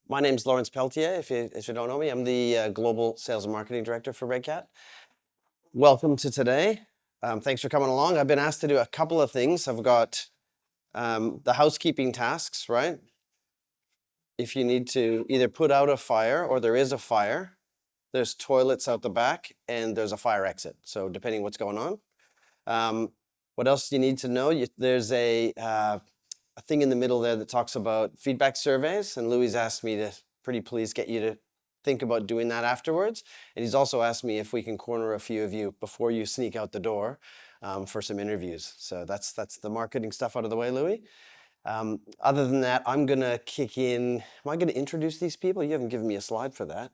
My name's Lawrence Peltier. If you don't know me, I'm the Global Sales and Marketing Director for Redcat. Welcome to today. Thanks for coming along. I've been asked to do a couple of things. I've got the housekeeping tasks, right? If you need to either put out a fire or there is a fire, there's toilets out the back and there's a fire exit. So depending what's going on. What else do you need to know? There's a thing in the middle there that talks about feedback surveys, and Louis asked me to pretty please get you to think about doing that afterwards. And he's also asked me if we can corner a few of you before you sneak out the door for some interviews. So that's the marketing stuff out of the way, Louis. Other than that, I'm gonna kick in. Am I gonna introduce these people? You haven't given me a slide for that.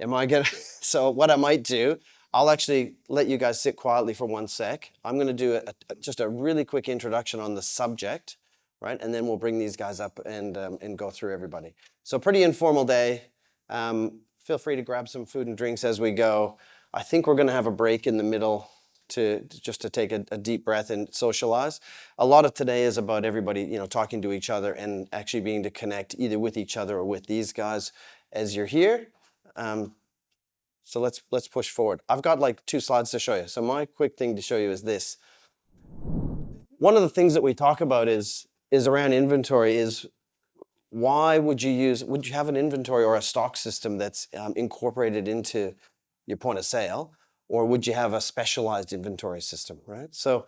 Am I gonna? So what I might do, I'll actually let you guys sit quietly for one sec. I'm gonna do just a really quick introduction on the subject, right? And then we'll bring these guys up and go through everybody. So pretty informal day. Feel free to grab some food and drinks as we go. I think we're gonna have a break in the middle to take a deep breath and socialize. A lot of today is about everybody, talking to each other and actually being to connect either with each other or with these guys as you're here. So let's push forward. I've got like 2 slides to show you. So my quick thing to show you is this. One of the things that we talk about is around inventory is why would you have an inventory or a stock system that's incorporated into your point of sale? Or would you have a specialized inventory system, right? So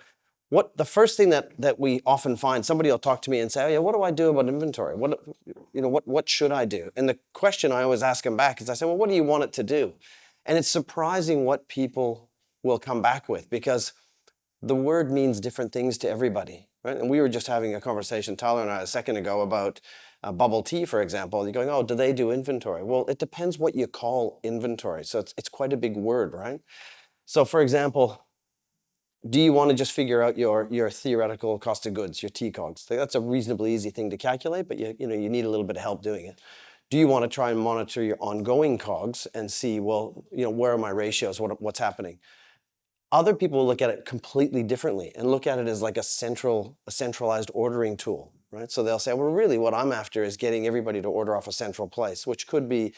the first thing that we often find, somebody will talk to me and say, oh yeah, what do I do about inventory? What should I do? And the question I always ask them back is I say, well, what do you want it to do? And it's surprising what people will come back with, because the word means different things to everybody, right? And we were just having a conversation, Tyler and I, a second ago about bubble tea, for example. You're going, oh, do they do inventory? Well, it depends what you call inventory. So it's quite a bbig word, right? So for example, do you want to just figure out your theoretical cost of goods, your TCOGS? That's a reasonably easy thing to calculate, but you need a little bit of help doing it. Do you want to try and monitor your ongoing COGS and see, well, where are my ratios? What's happening? Other people look at it completely differently and look at it as like a centralized ordering tool, right? So they'll say, well, really what I'm after is getting everybody to order off a central place, which could be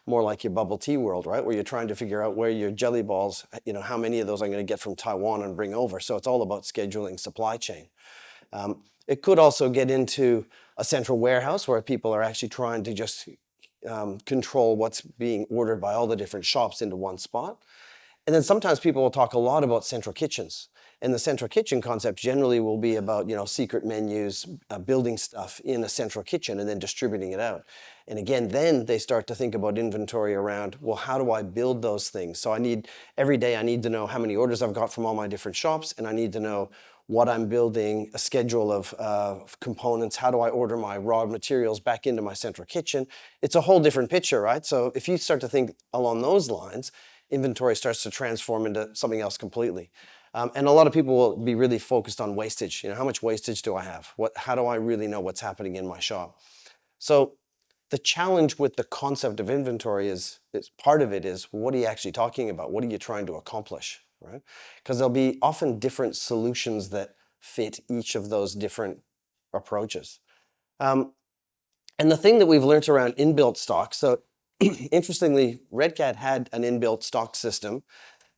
more like your bubble tea world, right? Where you're trying to figure out where your jelly balls, how many of those I'm going to get from Taiwan and bring over. So it's all about scheduling supply chain. It could also get into a central warehouse where people are actually trying to just control what's being ordered by all the different shops into one spot. And then sometimes people will talk a lot about central kitchens. And the central kitchen concept generally will be about, secret menus, building stuff in a central kitchen and then distributing it out. And again, then they start to think about inventory around, well, how do I build those things? So every day I need to know how many orders I've got from all my different shops, and I need to know what I'm building, a schedule of components, how do I order my raw materials back into my central kitchen? It's a whole different picture, right? So if you start to think along those lines, inventory starts to transform into something else completely. And a lot of people will be really focused on wastage. How much wastage do I have? How do I really know what's happening in my shop? So the challenge with the concept of inventory is part of it is, what are you actually talking about? What are you trying to accomplish, right? Because there'll be often different solutions that fit each of those different approaches. And the thing that we've learned around inbuilt stock, so interestingly, Redcat had an inbuilt stock system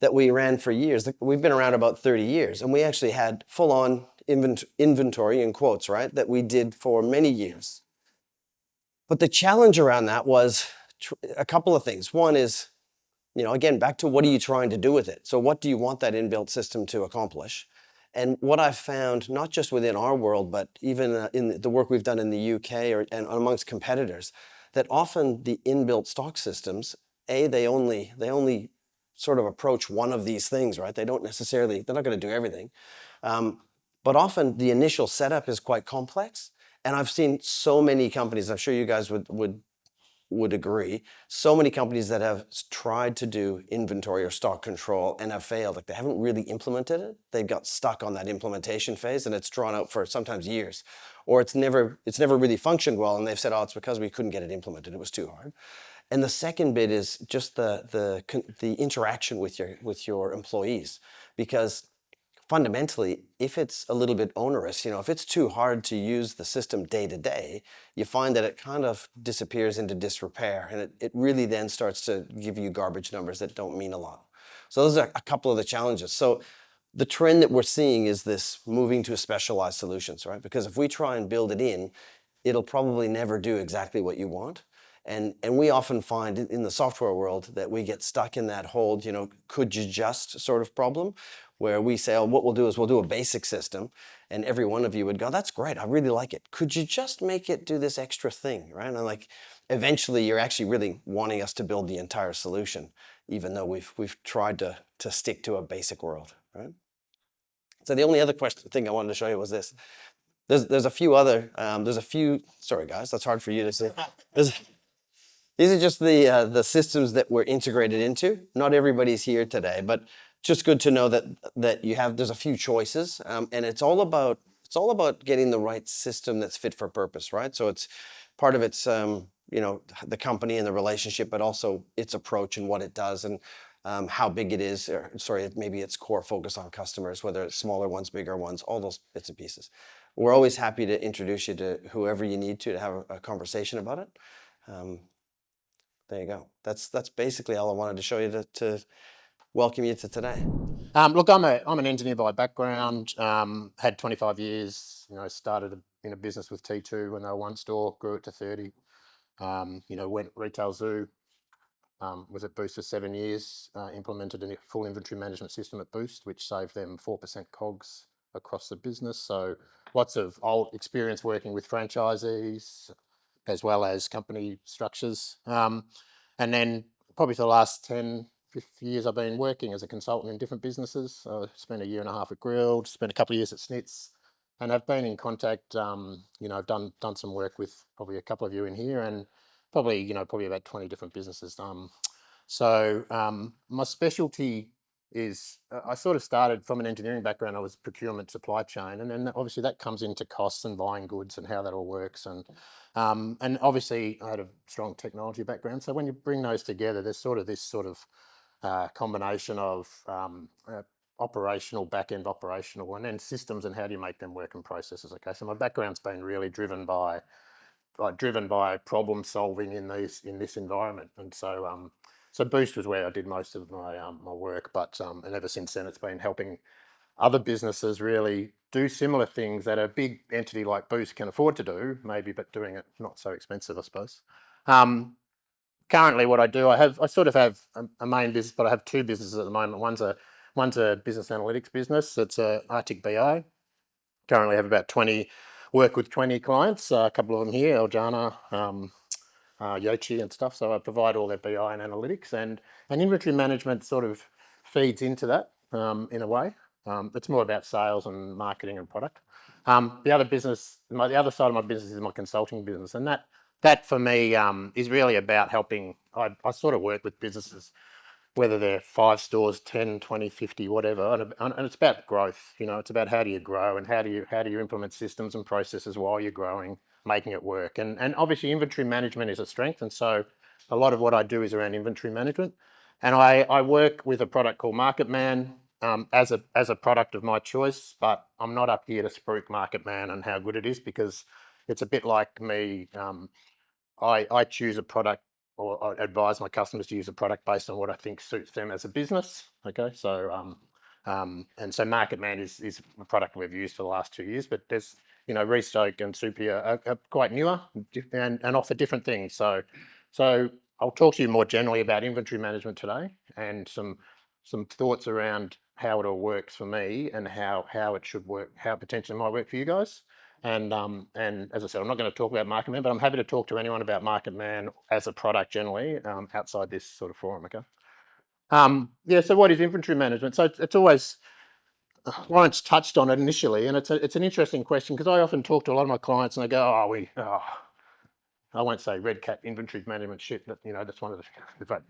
that we ran for years. We've been around about 30 years, and we actually had full-on inventory, in quotes, right, that we did for many years. But the challenge around that was a couple of things. One is, again, back to what are you trying to do with it? So what do you want that inbuilt system to accomplish? And what I've found, not just within our world, but even in the work we've done in the UK and amongst competitors, that often the inbuilt stock systems, they only sort of approach one of these things, right? They're not going to do everything. But often the initial setup is quite complex. And I've seen so many companies, I'm sure you guys would agree, so many companies that have tried to do inventory or stock control and have failed. Like, they haven't really implemented it. They've got stuck on that implementation phase, and it's drawn out for sometimes years. Or it's never really functioned well, and they've said, oh, it's because we couldn't get it implemented. It was too hard. And the second bit is just the interaction with your employees. Because fundamentally, if it's a little bit onerous, if it's too hard to use the system day to day, you find that it kind of disappears into disrepair, and it really then starts to give you garbage numbers that don't mean a lot. So those are a couple of the challenges. So the trend that we're seeing is this moving to specialized solutions, right? Because if we try and build it in, it'll probably never do exactly what you want. And we often find in the software world that we get stuck in that hold, could you just sort of problem, where we say, oh, what we'll do is we'll do a basic system, and every one of you would go, that's great, I really like it. Could you just make it do this extra thing, right? And like, eventually you're actually really wanting us to build the entire solution, even though we've tried to stick to a basic world, right? So the only other thing I wanted to show you was this. There's a few other, sorry guys, that's hard for you to see. These are just the systems that we're integrated into. Not everybody's here today, but just good to know that there's a few choices, and it's all about getting the right system that's fit for purpose, right? So it's part of its the company and the relationship, but also its approach and what it does, and how big it is, or sorry, maybe its core focus on customers, whether it's smaller ones, bigger ones, all those bits and pieces. We're always happy to introduce you to whoever you need to have a conversation about it. There you go. That's basically all I wanted to show you to welcome you to today. Look, I'm an engineer by background. Had 25 years. Started in a business with T2 when they were one store, grew it to 30. Went retail zoo. Was at Boost for 7 years. Implemented a full inventory management system at Boost, which saved them 4% COGS across the business. So lots of old experience working with franchisees as well as company structures. And then probably for the last 10, 15 years, I've been working as a consultant in different businesses. I spent 1.5 years at Grilled, spent a couple of years at Snitz, and I've been in contact. I've done some work with probably a couple of you in here, and probably about 20 different businesses. My specialty is I sort of started from an engineering background. I was procurement, supply chain, and then obviously that comes into costs and buying goods and how that all works. And obviously I had a strong technology background. So when you bring those together, there's this combination of operational, back-end operational, and then systems and how do you make them work and processes. Okay, so my background's been really driven by problem solving in this environment, and so Boost was where I did most of my work, but and ever since then it's been helping other businesses really do similar things that a big entity like Boost can afford to do, maybe, but doing it not so expensive, I suppose. Currently, what I do, I sort of have a main business, but I have two businesses at the moment. One's a business analytics business. It's a Arctic BI. Currently have about 20, work with 20 clients, a couple of them here, Eljana, Yochi and stuff. So I provide all their BI and analytics, and inventory management sort of feeds into that in a way. It's more about sales and marketing and product. The other side of my business is my consulting business, and that for me is really about helping. I sort of work with businesses, whether they're 5 stores, 10, 20, 50, whatever, and it's about growth. It's about how do you grow and how do you implement systems and processes while you're growing, making it work. And obviously inventory management is a strength, and so a lot of what I do is around inventory management. And I work with a product called MarketMan as a product of my choice, but I'm not up here to spruik MarketMan and how good it is, because it's a bit like me. I choose a product, or I advise my customers to use a product based on what I think suits them as a business. Okay, so and so MarketMan is a product we've used for the last 2 years, but there's Restoke and Supia are quite newer and offer different things. So I'll talk to you more generally about inventory management today, and some thoughts around how it all works for me and how it should work, how it potentially might work for you guys. And as I said, I'm not going to talk about MarketMan, but I'm happy to talk to anyone about MarketMan as a product generally outside this sort of forum. Okay. So what is inventory management? So it's always, Lawrence touched on it initially, and it's an interesting question, because I often talk to a lot of my clients and they go, I won't say Redcat inventory management shit, but that's one of the, but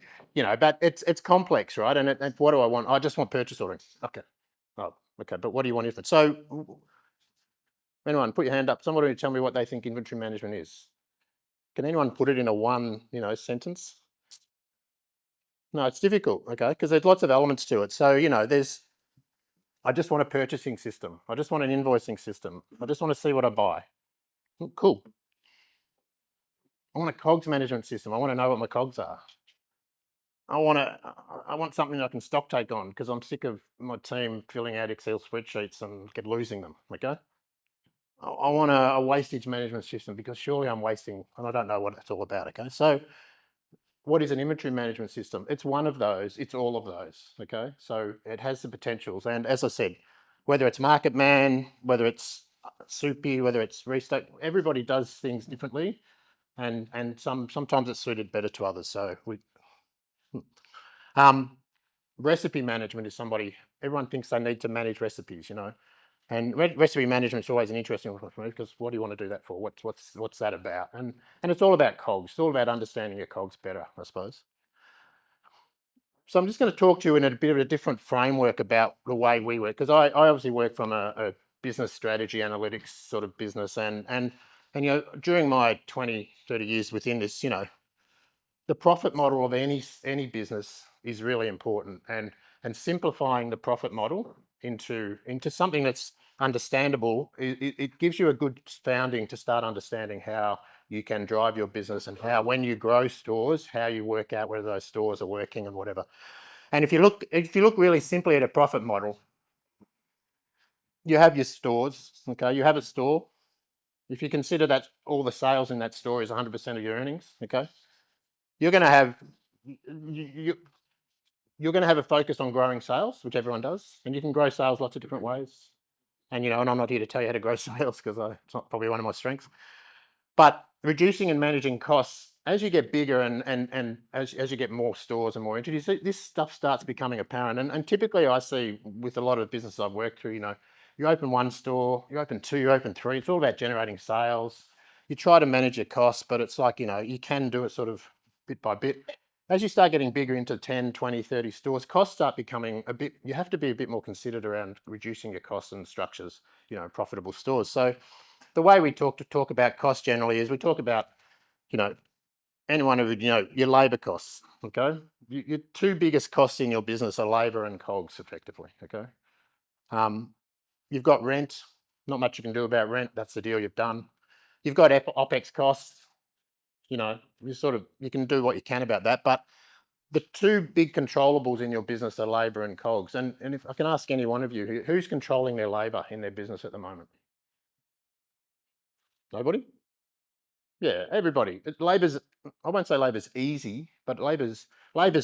it's complex, right? And what do I want? I just want purchase ordering. Okay. Oh, okay. But what do you want it? So anyone, put your hand up. Somebody tell me what they think inventory management is. Can anyone put it in a one, sentence? No, it's difficult, okay, because there's lots of elements to it. So, I just want a purchasing system. I just want an invoicing system. I just want to see what I buy. Cool. I want a COGS management system. I want to know what my COGS are. I want something I can stock take on because I'm sick of my team filling out Excel spreadsheets and losing them. Okay. I want a wastage management system because surely I'm wasting and I don't know what it's all about. Okay. So what is an inventory management system? It's one of those. It's all of those. Okay. So it has the potentials. And as I said, whether it's Market Man, whether it's Soupy, whether it's Restock, everybody does things differently. And sometimes it's suited better to others. So recipe management is everyone thinks they need to manage recipes, and recipe management is always an interesting one for me because what do you want to do that for? What's that about? And it's all about COGS. It's all about understanding your COGS better, I suppose. So I'm just going to talk to you in a bit of a different framework about the way we work, because I obviously work from a business strategy analytics sort of business, and during my 20, 30 years within this, the profit model of any business is really important, and simplifying the profit model into something that's understandable, it gives you a good founding to start understanding how you can drive your business and how, when you grow stores, how you work out whether those stores are working and whatever. And if you look really simply at a profit model, you have your stores. Okay, you have a store. If you consider that all the sales in that store is 100% of your earnings, okay, you're going to have you're going to have a focus on growing sales, which everyone does, and you can grow sales lots of different ways. And and I'm not here to tell you how to grow sales because it's not probably one of my strengths. But reducing and managing costs as you get bigger and as you get more stores and more entities, this stuff starts becoming apparent. And typically, I see with a lot of businesses I've worked through, you open one store, you open two, you open three. It's all about generating sales. You try to manage your costs, but it's like you can do it sort of bit by bit. As you start getting bigger into 10, 20, 30 stores, costs start becoming you have to be a bit more considered around reducing your costs and structures, profitable stores. So the way we talk about cost generally is we talk about, any one of your labor costs. Okay. Your two biggest costs in your business are labor and COGS effectively. Okay. You've got rent, not much you can do about rent. That's the deal you've done. You've got OPEX costs, you can do what you can about that. But the two big controllables in your business are labor and COGS. And if I can ask any one of you, who's controlling their labor in their business at the moment? Nobody? Yeah, everybody. I won't say labor's easy, but labor's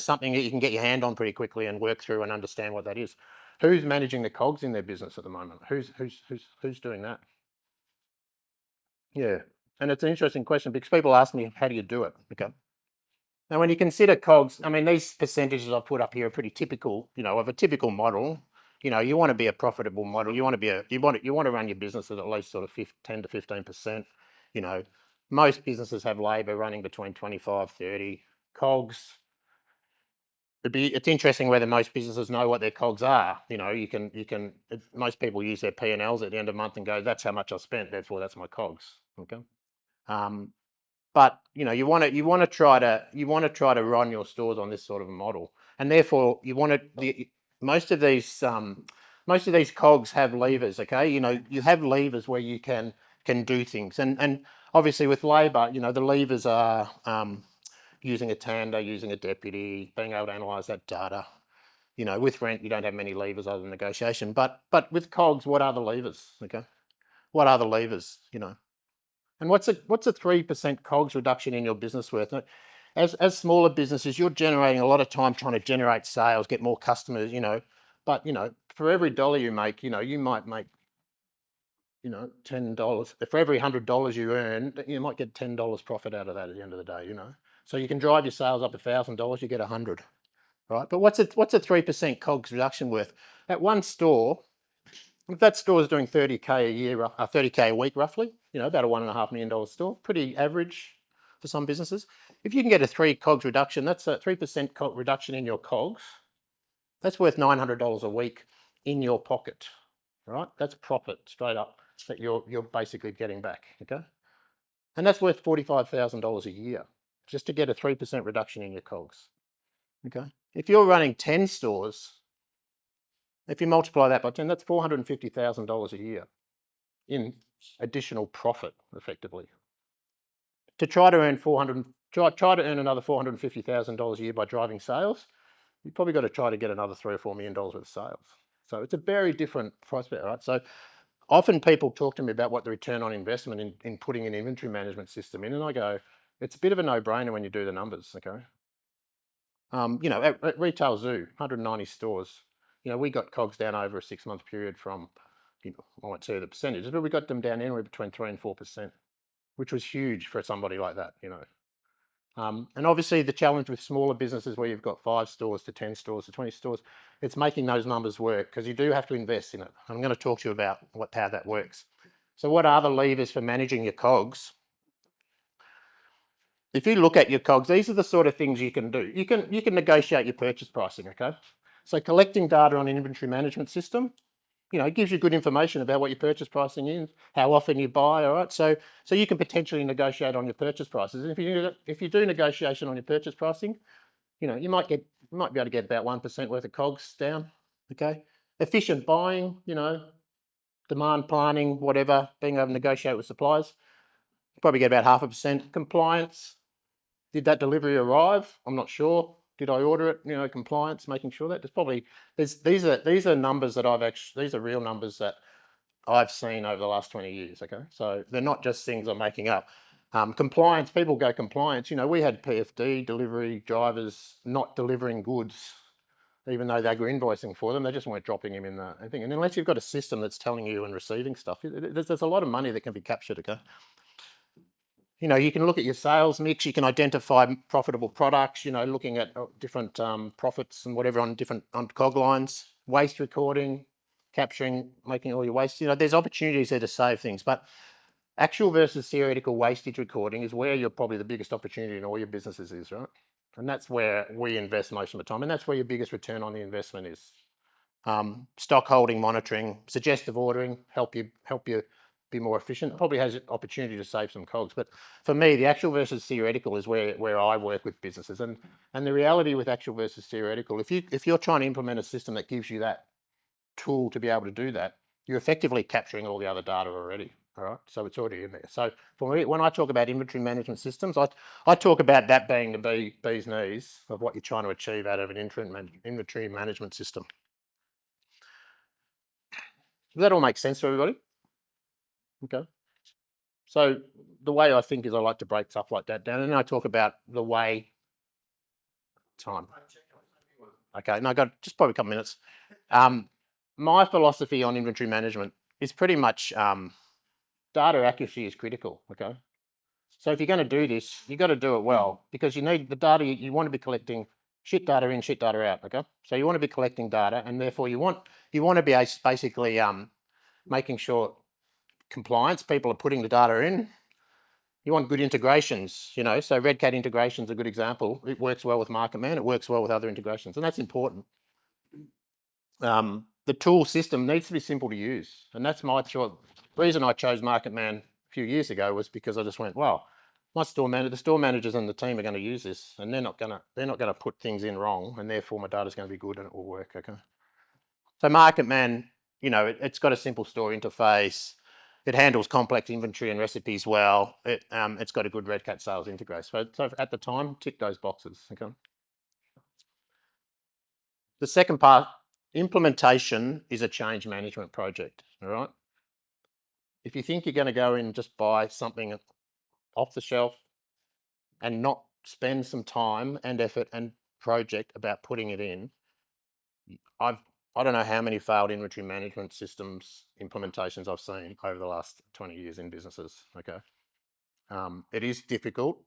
something that you can get your hand on pretty quickly and work through and understand what that is. Who's managing the COGS in their business at the moment? Who's doing that? Yeah. And it's an interesting question because people ask me, how do you do it? Okay. Now, when you consider COGS, I mean, these percentages I've put up here are pretty typical, of a typical model. You want to be a profitable model. You want to run your business at least sort of 10 to 15%. Most businesses have labor running between 25, 30. COGS. It's interesting whether most businesses know what their COGS are. Most people use their P&Ls at the end of the month and go, that's how much I spent, therefore that's my COGS. Okay. But you want to try to run your stores on this sort of a model, and therefore most of these COGS have levers. Okay, you have levers where you can do things, and obviously with labour, the levers are using a tander, using a deputy, being able to analyse that data. With rent, you don't have many levers other than negotiation. But with COGS, what are the levers? Okay, what are the levers? And what's a 3% COGS reduction in your business worth? As smaller businesses, you're generating a lot of time trying to generate sales, get more customers, But for every dollar you make, you might make, $10. For every $100 you earn, you might get $10 profit out of that at the end of the day, So you can drive your sales up $1,000, you get 100, right? But what's a 3% COGS reduction worth? At one store, if that store is doing 30K a year, 30K a week roughly, about a $1.5 million store, pretty average for some businesses. If you can get a 3 COGS reduction, that's a 3% reduction in your COGS. That's worth $900 a week in your pocket, right? That's profit straight up that you're basically getting back, okay? And that's worth $45,000 a year just to get a 3% reduction in your COGS, okay? If you're running 10 stores, If you multiply that by 10, that's $450,000 a year in additional profit, effectively. To try to earn try to earn another $450,000 a year by driving sales, you've probably got to try to get another $3 or $4 million worth of sales. So it's a very different prospect, right? So often people talk to me about what the return on investment in putting an inventory management system in, and I go, it's a bit of a no-brainer when you do the numbers, okay? At Retail Zoo, 190 stores, we got COGS down over a 6-month period from, I won't tell you the percentages, but we got them down anywhere between 3 and 4%, which was huge for somebody like that, And obviously the challenge with smaller businesses where you've got 5 stores to 10 stores to 20 stores, it's making those numbers work because you do have to invest in it. I'm going to talk to you about how that works. So what are the levers for managing your COGS? If you look at your COGS, these are the sort of things you can do. You can negotiate your purchase pricing, okay? So collecting data on an inventory management system, it gives you good information about what your purchase pricing is, how often you buy, all right? So you can potentially negotiate on your purchase prices. And if you do negotiation on your purchase pricing, you might be able to get about 1% worth of COGS down, okay? Efficient buying, demand planning, whatever, being able to negotiate with suppliers, probably get about 0.5%. Compliance, did that delivery arrive? I'm not sure. Did I order it? Compliance, making sure that these are numbers that these are real numbers that I've seen over the last 20 years. Okay, so they're not just things I'm making up. Compliance, people go compliance. We had PFD delivery drivers not delivering goods, even though they were invoicing for them. They just weren't dropping them in the thing. And unless you've got a system that's telling you and receiving stuff, there's a lot of money that can be captured. Okay. You can look at your sales mix, you can identify profitable products, looking at different profits and whatever on COG lines, waste recording, capturing, making all your waste. There's opportunities there to save things, but actual versus theoretical wastage recording is where you're probably the biggest opportunity in all your businesses is, right? And that's where we invest most of the time, and that's where your biggest return on the investment is. Stock holding, monitoring, suggestive ordering, help you be more efficient. Probably has an opportunity to save some COGS. But for me, the actual versus theoretical is where I work with businesses. And the reality with actual versus theoretical, if you're trying to implement a system that gives you that tool to be able to do that, you're effectively capturing all the other data already. All right, so it's already in there. So for me, when I talk about inventory management systems, I talk about that being the bee's knees of what you're trying to achieve out of an inventory management system. Does that all make sense to everybody? Okay. So the way I think is I like to break stuff like that down, and then I talk about the way. Time. Okay, no, I got just probably a couple minutes. My philosophy on inventory management is pretty much data accuracy is critical. Okay, so if you're going to do this, you've got to do it well because you need the data. You want to be collecting shit data in, shit data out. Okay, so you want to be collecting data, and therefore you want to be basically making sure compliance, people are putting the data in. You want good integrations, so Redcat integration is a good example. It works well with MarketMan, it works well with other integrations, and that's important. The tool system needs to be simple to use, and that's my choice. The reason I chose MarketMan a few years ago was because I just went, well, the store managers and the team are going to use this, and they're not going to put things in wrong, and therefore my data's going to be good and it will work. Okay. So MarketMan, it's got a simple store interface. It handles complex inventory and recipes well. It's got a good Redcat sales integrator. So at the time, tick those boxes. Okay. The second part, implementation is a change management project. All right. If you think you're going to go in and just buy something off the shelf and not spend some time and effort and project about putting it in, I don't know how many failed inventory management systems implementations I've seen over the last 20 years in businesses. Okay, it is difficult.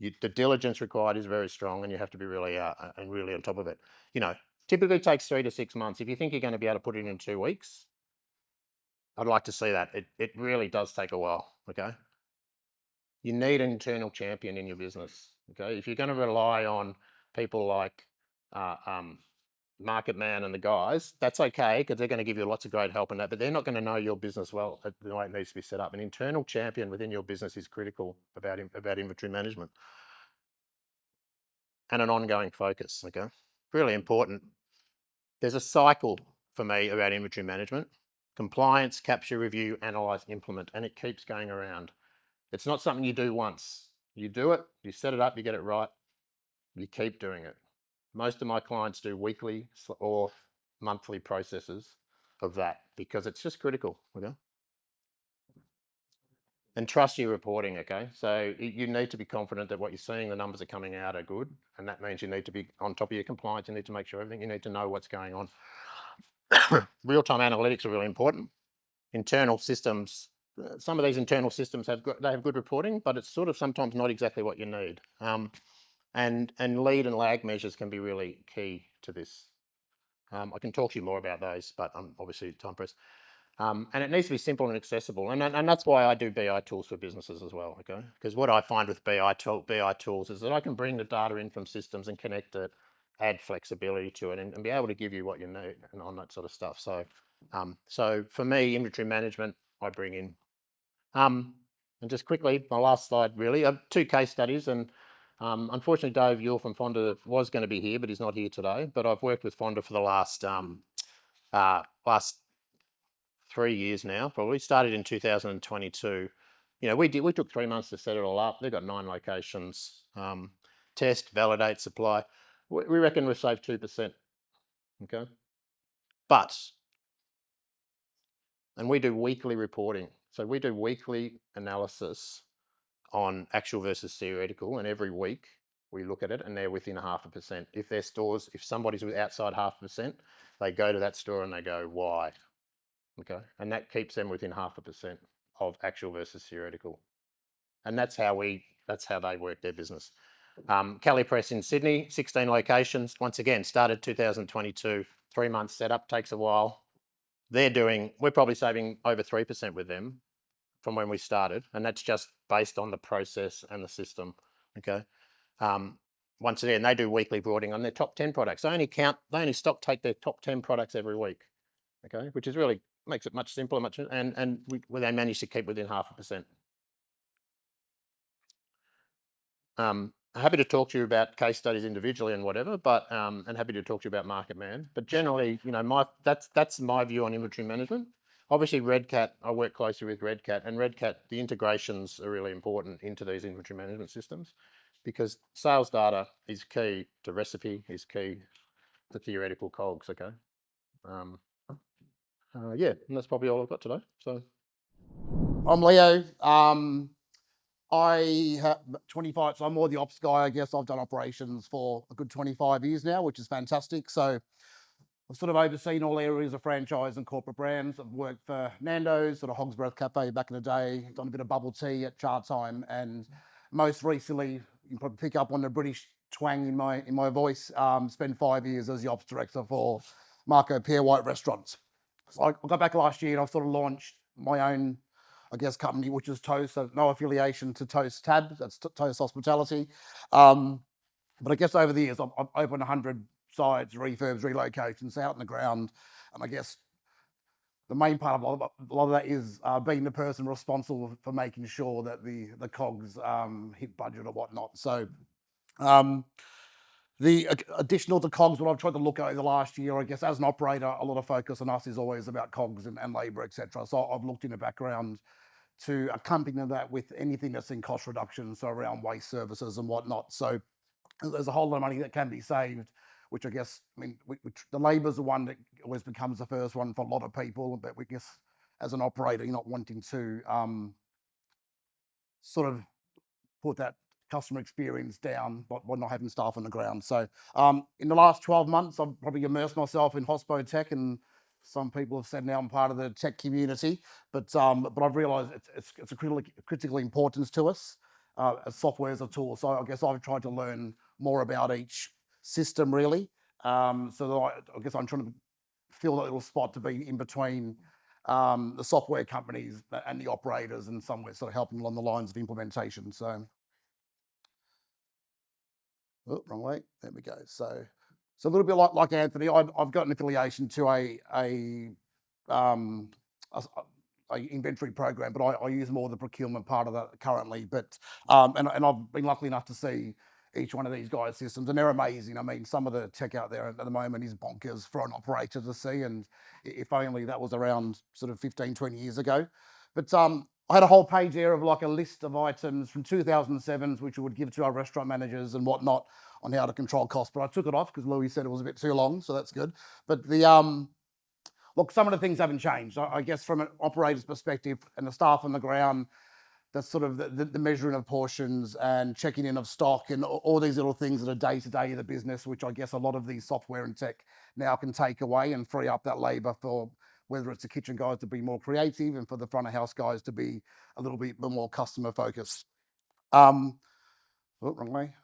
The diligence required is very strong, and you have to be really on top of it. Typically takes 3 to 6 months. If you think you're going to be able to put it in 2 weeks, I'd like to see that. It really does take a while. Okay, you need an internal champion in your business. Okay, if you're going to rely on people like MarketMan and the guys, that's okay because they're going to give you lots of great help in that, but they're not going to know your business well the way it needs to be set up. An internal champion within your business is critical about inventory management and an ongoing focus. Okay, really important. There's a cycle for me about inventory management. Compliance, capture, review, analyze, implement, and it keeps going around. It's not something you do once. You do it, you set it up, you get it right, you keep doing it. Most of my clients do weekly or monthly processes of that because it's just critical, okay? And trust your reporting, okay? So you need to be confident that what you're seeing, the numbers are coming out are good. And that means you need to be on top of your compliance. You need to make sure everything, you need to know what's going on. Real-time analytics are really important. Internal systems, some of these internal systems have good reporting, but it's sort of sometimes not exactly what you need. And lead and lag measures can be really key to this. I can talk to you more about those, but I'm obviously time pressed. And it needs to be simple and accessible. And that's why I do BI tools for businesses as well, okay? Because what I find with BI tools is that I can bring the data in from systems and connect it, add flexibility to it, and be able to give you what you need and on that sort of stuff. So, so for me, inventory management, I bring in. And just quickly, my last slide really, 2 case studies. And unfortunately, Dave Yule from Fonda was going to be here, but he's not here today. But I've worked with Fonda for the last 3 years now, probably. Started in 2022. You know, we took 3 months to set it all up. They've got 9 locations. Test, validate, supply. We reckon we've saved 2%. Okay. And we do weekly reporting. So we do weekly analysis on actual versus theoretical, and every week we look at it and they're within 0.5%. If their stores, if somebody's outside 0.5%, they go to that store and they go, why? Okay, and that keeps them within 0.5% of actual versus theoretical. And that's how they work their business. Cali Press in Sydney, 16 locations. Once again, started 2022, 3 months setup, takes a while. We're probably saving over 3% with them from when we started, and that's just based on the process and the system. Okay. Once again, they do weekly reporting on their top 10 products. They only stock take their top 10 products every week. Okay, which is really makes it much simpler, they manage to keep within 0.5%. Happy to talk to you about case studies individually and whatever, but and happy to talk to you about Market Man. But generally, you know, that's my view on inventory management. Obviously, Redcat, I work closely with Redcat, and Redcat, the integrations are really important into these inventory management systems because sales data is key to recipe, is key to theoretical COGS. Okay. Yeah, and that's probably all I've got today. So I'm Leo. I have 25, so I'm more the ops guy, I guess. I've done operations for a good 25 years now, which is fantastic. So I've sort of overseen all areas of franchise and corporate brands. I've worked for Nando's, sort of Hog's Breath Cafe back in the day, done a bit of bubble tea at Char Time, and most recently, you can probably pick up on the British twang in my voice, spent 5 years as the ops director for Marco Pierre White Restaurants. So I got back last year and I've sort of launched my own, I guess, company, which is Toast. So no affiliation to Toast Tab, that's Toast Hospitality. But I guess over the years, I've opened 100 sites, refurbs, relocations out in the ground. And I guess the main part of a lot of that is being the person responsible for making sure that the COGS hit budget or whatnot. So the additional to COGS, what I've tried to look at over the last year, I guess as an operator, a lot of focus on us is always about COGS and labour, etc. So I've looked in the background to accompany that with anything that's in cost reduction, so around waste services and whatnot. So there's a whole lot of money that can be saved, which I guess, I mean, the labour's the one that always becomes the first one for a lot of people, but we guess as an operator, you're not wanting to sort of put that customer experience down by not having staff on the ground. So in the last 12 months, I've probably immersed myself in hospo tech, and some people have said now I'm part of the tech community, but I've realised it's a critical importance to us as software as a tool. So I guess I've tried to learn more about each system really. So that I guess I'm trying to fill that little spot to be in between the software companies and the operators, and somewhere sort of helping along the lines of implementation. So, oh, wrong way. There we go. So a little bit like Anthony, I've got an affiliation to a inventory program, but I use more the procurement part of that currently. But and I've been lucky enough to see each one of these guys' systems, and they're amazing. I mean, some of the tech out there at the moment is bonkers for an operator to see, and if only that was around sort of 15, 20 years ago. But I had a whole page there of like a list of items from 2007, which we would give to our restaurant managers and whatnot on how to control costs. But I took it off because Louis said it was a bit too long, so that's good. But the look, some of the things haven't changed. I guess from an operator's perspective and the staff on the ground, that's sort of the measuring of portions and checking in of stock and all these little things that are day to day of the business, which I guess a lot of these software and tech now can take away and free up that labor for whether it's the kitchen guys to be more creative and for the front of house guys to be a little bit more customer focused. Oh, wrong way.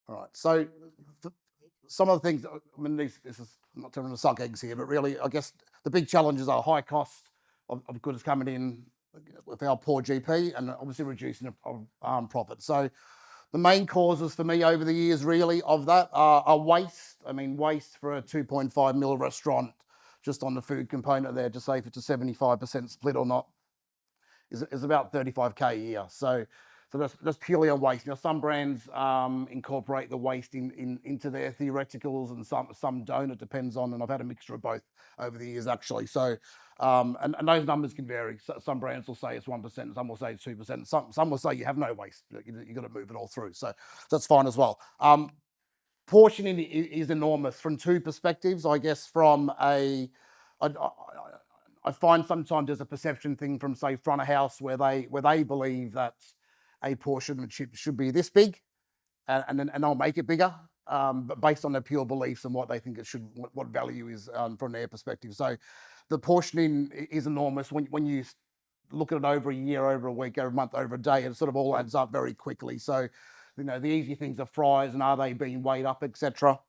All right. So some of the things, I mean, this is I'm not trying to suck eggs here, but really, I guess the big challenges are high cost of goods coming in with our poor GP and obviously reducing of profit. So the main causes for me over the years really of that are waste. I mean, waste for a 2.5 mil restaurant, just on the food component there, to say if it's a 75% split or not, is about 35K a year. So that's purely on waste. Now, some brands incorporate the waste into their theoreticals and some don't. It depends on, and I've had a mixture of both over the years actually. So, and those numbers can vary. So some brands will say it's 1%, some will say it's 2%, some will say you have no waste. You got to move it all through. So that's fine as well. Portioning is enormous from two perspectives, I guess. From I find sometimes there's a perception thing from, say, front of house where they believe that a portion should be this big, and I'll make it bigger, but based on their pure beliefs and what they think it should, what value is from their perspective. So the portioning is enormous when you look at it over a year, over a week, over a month, over a day. It sort of all adds up very quickly. So, you know, the easy things are fries and are they being weighed up, etc.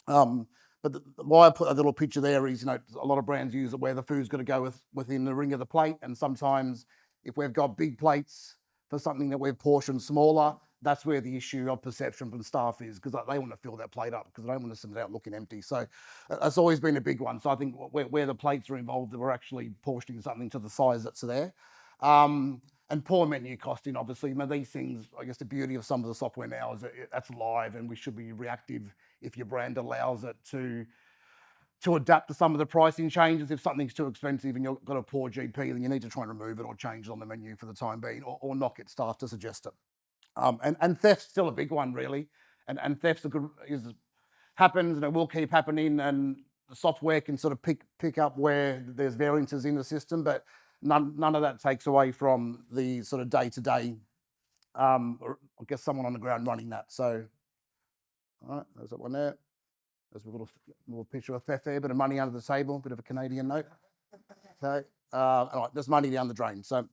But why I put a little picture there is, you know, a lot of brands use it where the food's got to go within the ring of the plate, and sometimes if we've got big plates for something that we've portioned smaller, that's where the issue of perception from staff is, because they want to fill their plate up because they don't want to send it out looking empty. So that's always been a big one. So I think where the plates are involved, we're actually portioning something to the size that's there. And poor menu costing, obviously. I mean, these things, I guess the beauty of some of the software now is that that's live, and we should be reactive if your brand allows it to adapt to some of the pricing changes. If something's too expensive and you've got a poor GP, then you need to try and remove it or change it on the menu for the time being, or not get staff to suggest it. And theft's still a big one, really. And theft's happens, and it will keep happening, and the software can sort of pick up where there's variances in the system, but none of that takes away from the sort of day-to-day, or I guess someone on the ground running that. So, all right, there's that one there. There's a little picture of theft there, bit of money under the table, bit of a Canadian note. So, all right, there's money down the drain. So,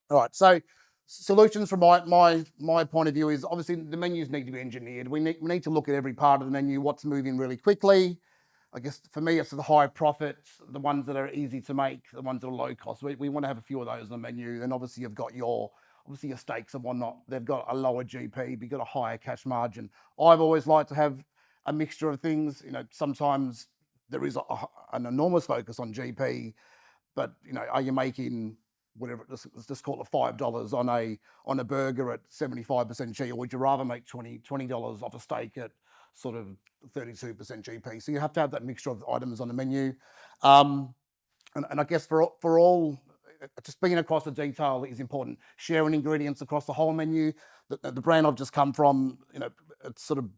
all right, so solutions from my point of view is obviously the menus need to be engineered. We need to look at every part of the menu, what's moving really quickly. I guess for me, it's the high profits, the ones that are easy to make, the ones that are low cost. We want to have a few of those on the menu. Then obviously you've got your steaks and whatnot. They've got a lower GP, but you've got a higher cash margin. I've always liked to have a mixture of things. You know, sometimes there is an enormous focus on GP, but you know, are you making whatever? Let's just call it $5 on a burger at 75% G, or would you rather make $20 off a steak at sort of 32% GP? So you have to have that mixture of items on the menu, and I guess for all, just being across the detail is important. Sharing ingredients across the whole menu. The brand I've just come from, you know, it's sort of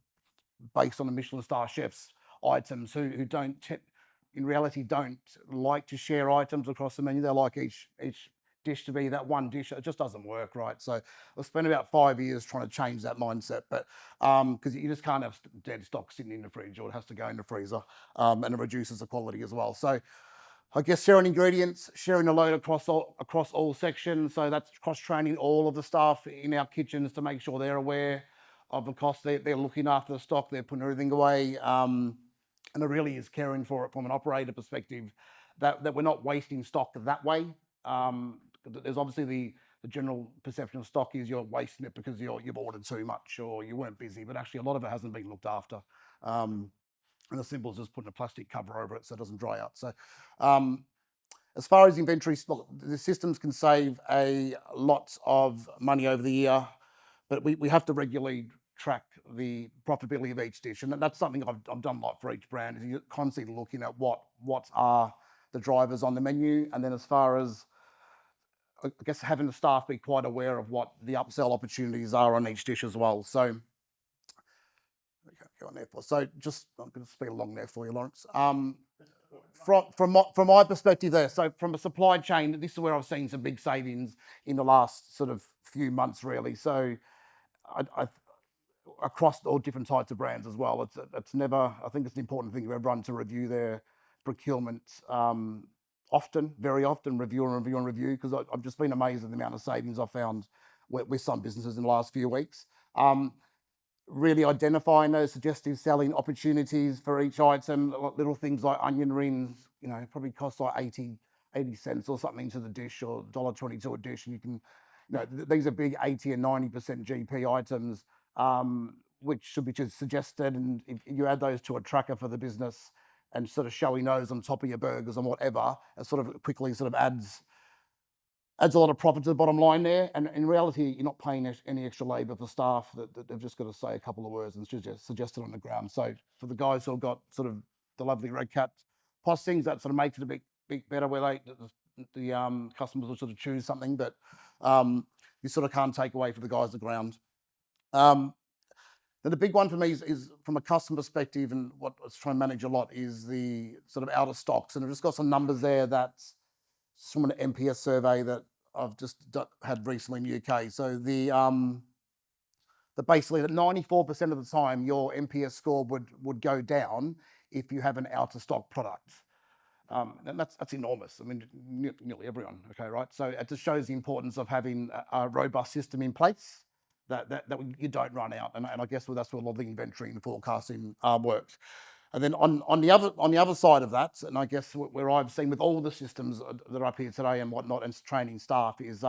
based on the Michelin star chefs items who don't in reality don't like to share items across the menu. They like each dish to be that one dish. It just doesn't work, right? So I've spent about 5 years trying to change that mindset, but because you just can't have dead stock sitting in the fridge, or it has to go in the freezer, and it reduces the quality as well. So I guess sharing ingredients, sharing the load across all sections. So that's cross-training all of the staff in our kitchens to make sure they're aware of the cost. They're looking after the stock, they're putting everything away, and it really is caring for it from an operator perspective, that we're not wasting stock that way. There's obviously the general perception of stock is you're wasting it because you've ordered too much or you weren't busy, but actually a lot of it hasn't been looked after. And the simple as just putting a plastic cover over it so it doesn't dry out. So as far as inventory stock, the systems can save a lot of money over the year, but we have to regularly track the profitability of each dish, and that's something I've done a lot for each brand. Is you're constantly looking at what are the drivers on the menu, and then as far as I guess having the staff be quite aware of what the upsell opportunities are on each dish as well. So, okay, go on there for. So just I'm going to speak along there for you, Lawrence. From my perspective there, so from a supply chain, this is where I've seen some big savings in the last sort of few months, really. So, I across all different types of brands as well. It's never. I think it's an important thing for everyone to review their procurement often, very often, review, because I've just been amazed at the amount of savings I've found with some businesses in the last few weeks. Really identifying those suggestive selling opportunities for each item, little things like onion rings, probably cost like 80 cents or something to the dish, or $1.22 a dish, and you can, these are big 80 and 90% GP items, which should be just suggested, and if you add those to a tracker for the business and sort of showing those on top of your burgers and whatever, it sort of quickly sort of adds a lot of profit to the bottom line there. And in reality, you're not paying any extra labour for staff, that they've just got to say a couple of words and suggest it on the ground. So for the guys who have got sort of the lovely Redcat postings, that sort of makes it a bit better, where the customers will sort of choose something, but you sort of can't take away for the guys on the ground. Then the big one for me is from a customer perspective, and what I was trying to manage a lot is the sort of out of stocks. And I've just got some numbers there that's from an MPS survey that I've just had recently in the UK. So the basically that 94% of the time your MPS score would go down if you have an out of stock product. And that's enormous. I mean, nearly everyone. Okay, right. So it just shows the importance of having a robust system in place that you don't run out. And I guess that's where a lot of the inventory and forecasting works. And then on the other side of that, and I guess where I've seen with all the systems that are up here today and whatnot, and training staff, is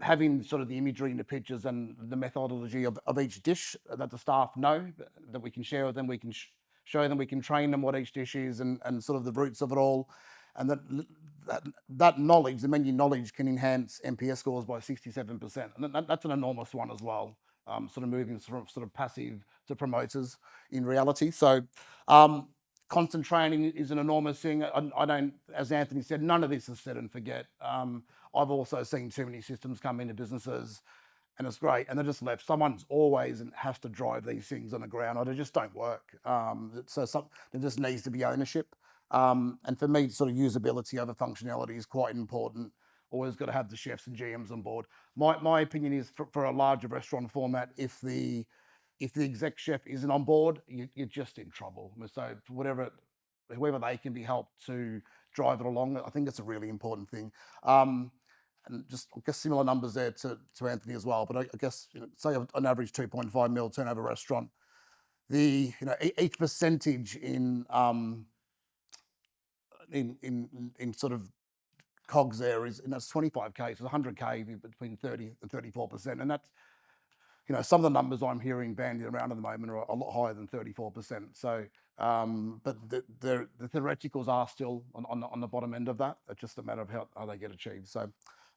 having sort of the imagery and the pictures and the methodology of each dish that the staff know, that we can share with them. We can show them, we can train them what each dish is, and sort of the roots of it all. And that knowledge, the menu knowledge, can enhance MPS scores by 67%. And that's an enormous one as well. Sort of moving from sort of passive to promoters in reality. So constant training is an enormous thing. I don't, as Anthony said, none of this is set and forget. I've also seen too many systems come into businesses, and it's great, and they're just left. Someone's always and has to drive these things on the ground, or they just don't work. So there just needs to be ownership. And for me, sort of usability over functionality is quite important. Always got to have the chefs and GMs on board. My opinion is for a larger restaurant format, if the exec chef isn't on board, you're just in trouble. So whoever they can be helped to drive it along, I think that's a really important thing. And just, I guess, similar numbers there to Anthony as well. But I guess, say on average 2.5 mil turnover restaurant, each percentage in sort of COGS there and that's 25k, so 100k between 30 and 34%, and that's, some of the numbers I'm hearing bandied around at the moment are a lot higher than 34%. So, but the theoreticals are still on the bottom end of that. It's just a matter of how they get achieved. So,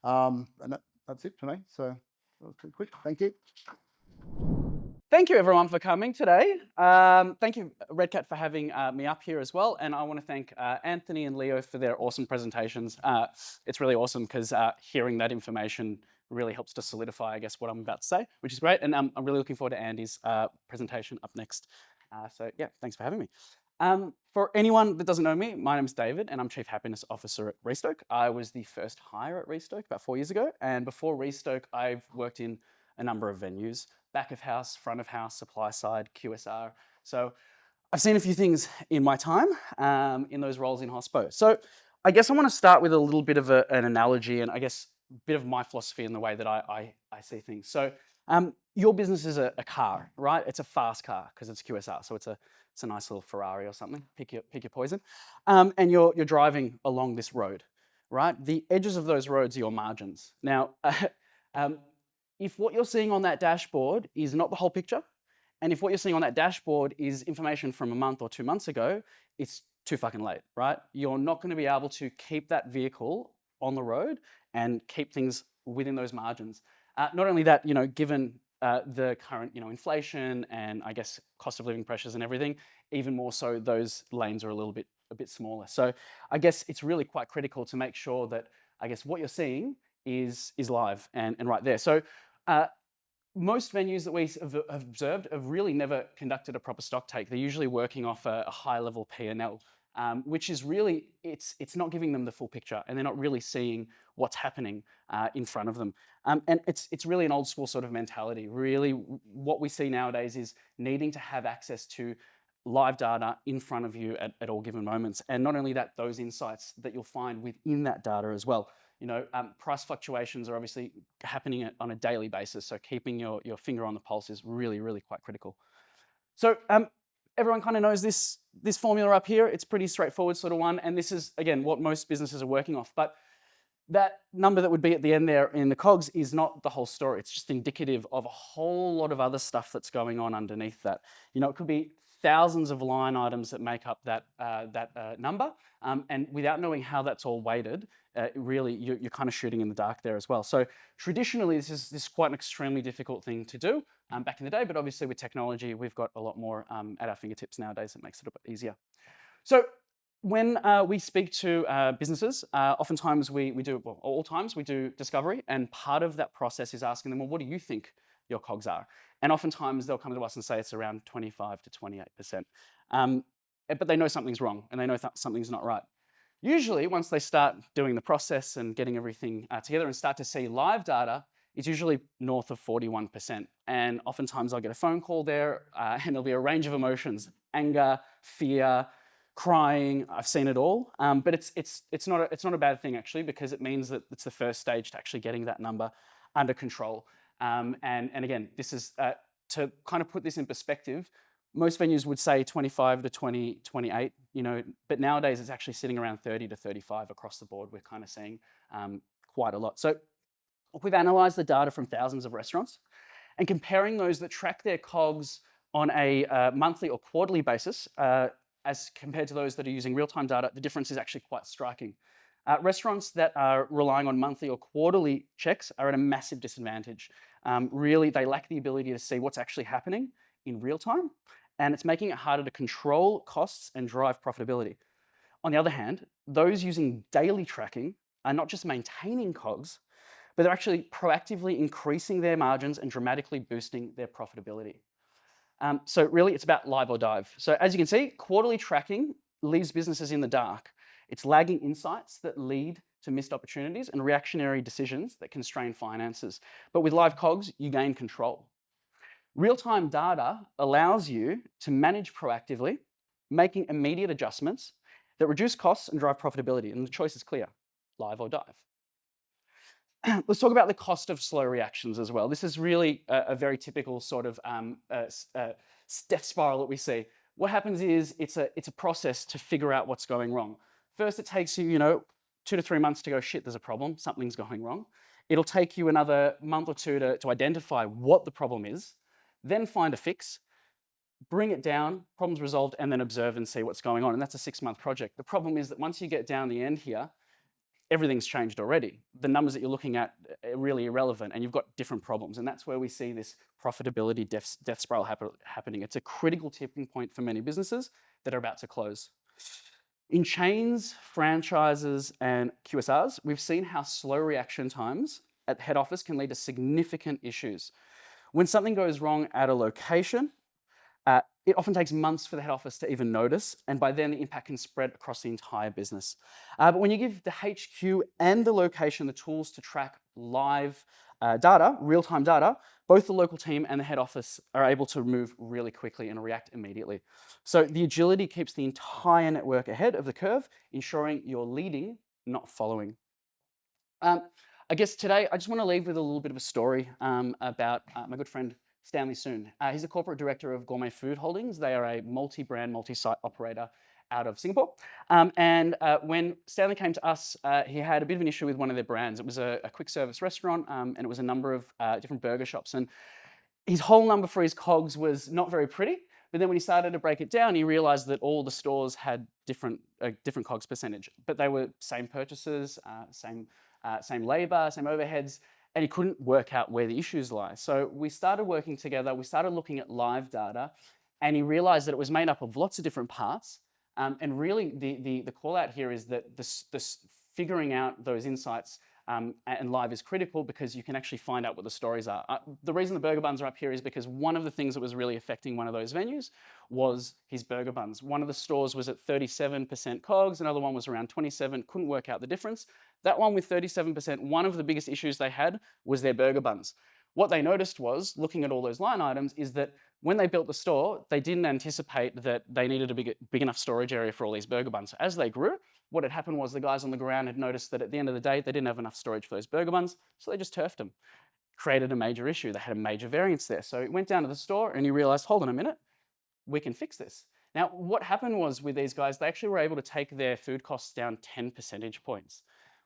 and that's it for me. So that was pretty quick. Thank you. Thank you everyone for coming today. Thank you Redcat for having me up here as well. And I want to thank Anthony and Leo for their awesome presentations. It's really awesome because hearing that information really helps to solidify, I guess, what I'm about to say, which is great. And I'm really looking forward to Andy's presentation up next. So yeah, thanks for having me. For anyone that doesn't know me, my name's David and I'm Chief Happiness Officer at Restoke. I was the first hire at Restoke about 4 years ago. And before Restoke, I've worked in a number of venues: back of house, front of house, supply side, QSR. So I've seen a few things in my time in those roles in hospo. So I guess I want to start with a little bit of an analogy and I guess a bit of my philosophy in the way that I see things. So your business is a car, right? It's a fast car because it's QSR. So it's a nice little Ferrari or something. Pick your poison. And you're driving along this road, right? The edges of those roads are your margins. Now, if what you're seeing on that dashboard is not the whole picture, and if what you're seeing on that dashboard is information from a month or 2 months ago, it's too fucking late, right? You're not going to be able to keep that vehicle on the road and keep things within those margins. Not only that, given the current, inflation and I guess cost of living pressures and everything, even more so, those lanes are a bit smaller. So I guess it's really quite critical to make sure that I guess what you're seeing is live and right there. So most venues that we have observed have really never conducted a proper stock take. They're usually working off a high level P&L, which is really, it's not giving them the full picture, and they're not really seeing what's happening in front of them. And it's really an old school sort of mentality. Really, what we see nowadays is needing to have access to live data in front of you at all given moments. And not only that, those insights that you'll find within that data as well. Price fluctuations are obviously happening on a daily basis, so keeping your finger on the pulse is really, really quite critical. So everyone kind of knows this formula up here. It's pretty straightforward sort of one, and this is, again, what most businesses are working off. But that number that would be at the end there in the COGS is not the whole story. It's just indicative of a whole lot of other stuff that's going on underneath that. It could be thousands of line items that make up that number, and without knowing how that's all weighted, really you're kind of shooting in the dark there as well. So traditionally, this is quite an extremely difficult thing to do back in the day, but obviously with technology, we've got a lot more at our fingertips nowadays that makes it a bit easier. So when we speak to businesses, oftentimes we do, well, all times we do discovery, and part of that process is asking them, well, what do you think your COGS are? And oftentimes they'll come to us and say it's around 25 to 28%. But they know something's wrong, and they know something's not right. Usually, once they start doing the process and getting everything together and start to see live data, it's usually north of 41%. And oftentimes I'll get a phone call there, and there'll be a range of emotions: anger, fear, crying. I've seen it all. But it's not a bad thing, actually, because it means that it's the first stage to actually getting that number under control. And again, this is to kind of put this in perspective. Most venues would say 25 to 28, but nowadays it's actually sitting around 30 to 35 across the board. We're kind of seeing quite a lot. So we've analyzed the data from thousands of restaurants and comparing those that track their COGS on a monthly or quarterly basis as compared to those that are using real-time data, the difference is actually quite striking. Restaurants that are relying on monthly or quarterly checks are at a massive disadvantage. Really, they lack the ability to see what's actually happening in real time, and it's making it harder to control costs and drive profitability. On the other hand, those using daily tracking are not just maintaining COGS, but they're actually proactively increasing their margins and dramatically boosting their profitability. So really, it's about live or dive. So as you can see, quarterly tracking leaves businesses in the dark. It's lagging insights that lead to missed opportunities and reactionary decisions that constrain finances. But with live COGS, you gain control. Real-time data allows you to manage proactively, making immediate adjustments that reduce costs and drive profitability. And the choice is clear: live or dive. Let's talk about the cost of slow reactions as well. This is really a very typical sort of death spiral that we see. What happens is it's a process to figure out what's going wrong. First, it takes you, 2 to 3 months to go, shit, there's a problem, something's going wrong. It'll take you another month or two to identify what the problem is, then find a fix, bring it down, problem's resolved, and then observe and see what's going on. And that's a 6-month project. The problem is that once you get down the end here, everything's changed already. The numbers that you're looking at are really irrelevant, and you've got different problems. And that's where we see this profitability death spiral happening. It's a critical tipping point for many businesses that are about to close. In chains, franchises, and QSRs, we've seen how slow reaction times at head office can lead to significant issues. When something goes wrong at a location, it often takes months for the head office to even notice, and by then the impact can spread across the entire business. But when you give the HQ and the location the tools to track live data, real-time data, both the local team and the head office are able to move really quickly and react immediately. So the agility keeps the entire network ahead of the curve, ensuring you're leading, not following. I guess today I just want to leave with a little bit of a story about my good friend Stanley Soon. He's a corporate director of Gourmet Food Holdings. They are a multi-brand, multi-site operator out of Singapore. When Stanley came to us, he had a bit of an issue with one of their brands. It was a quick service restaurant, and it was a number of different burger shops. And his whole number for his COGS was not very pretty. But then when he started to break it down, he realized that all the stores had different COGS percentage, but they were same purchases, same labor, same overheads. and he couldn't work out where the issues lie. So we started working together, we started looking at live data, and he realized that it was made up of lots of different parts. And really the call out here is that this figuring out those insights and live is critical because you can actually find out what the stories are. The reason the burger buns are up here is because one of the things that was really affecting one of those venues was his burger buns. One of the stores was at 37% COGS, another one was around 27, couldn't work out the difference. That one with 37%, one of the biggest issues they had was their burger buns. What they noticed was, looking at all those line items, is that when they built the store, they didn't anticipate that they needed a big enough storage area for all these burger buns. So as they grew, what had happened was the guys on the ground had noticed that at the end of the day, they didn't have enough storage for those burger buns, so they just turfed them. Created a major issue. They had a major variance there. So he went down to the store and he realized, hold on a minute, we can fix this. Now, what happened was with these guys, they actually were able to take their food costs down 10 percentage points.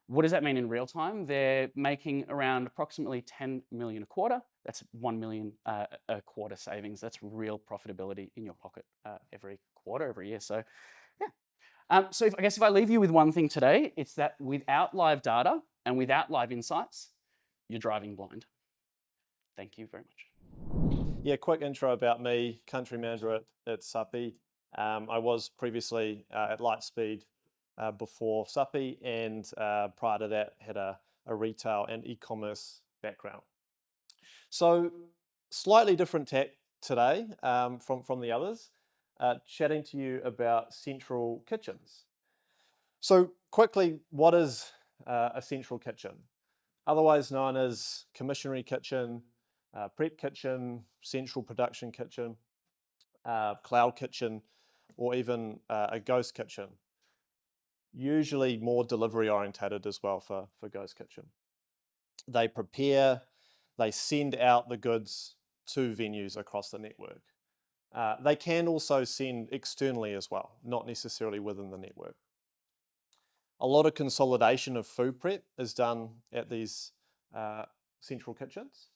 What does that mean in real time? They're making around approximately 10 million a quarter. That's 1 million a quarter savings. That's real profitability in your pocket every quarter, every year. So, yeah. So I guess if I leave you with one thing today, it's that without live data and without live insights, you're driving blind. Thank you very much. Yeah, quick intro about me, country manager at Suppy. I was previously at Lightspeed before Suppy, and prior to that had a retail and e-commerce background. So slightly different tack today from the others, chatting to you about central kitchens. So quickly, what is a central kitchen? Otherwise known as commissionary kitchen, prep kitchen, central production kitchen, cloud kitchen, or even a ghost kitchen. Usually more delivery orientated as well for ghost kitchen. They prepare, they send out the goods to venues across the network. They can also send externally as well, not necessarily within the network. A lot of consolidation of food prep is done at these central kitchens.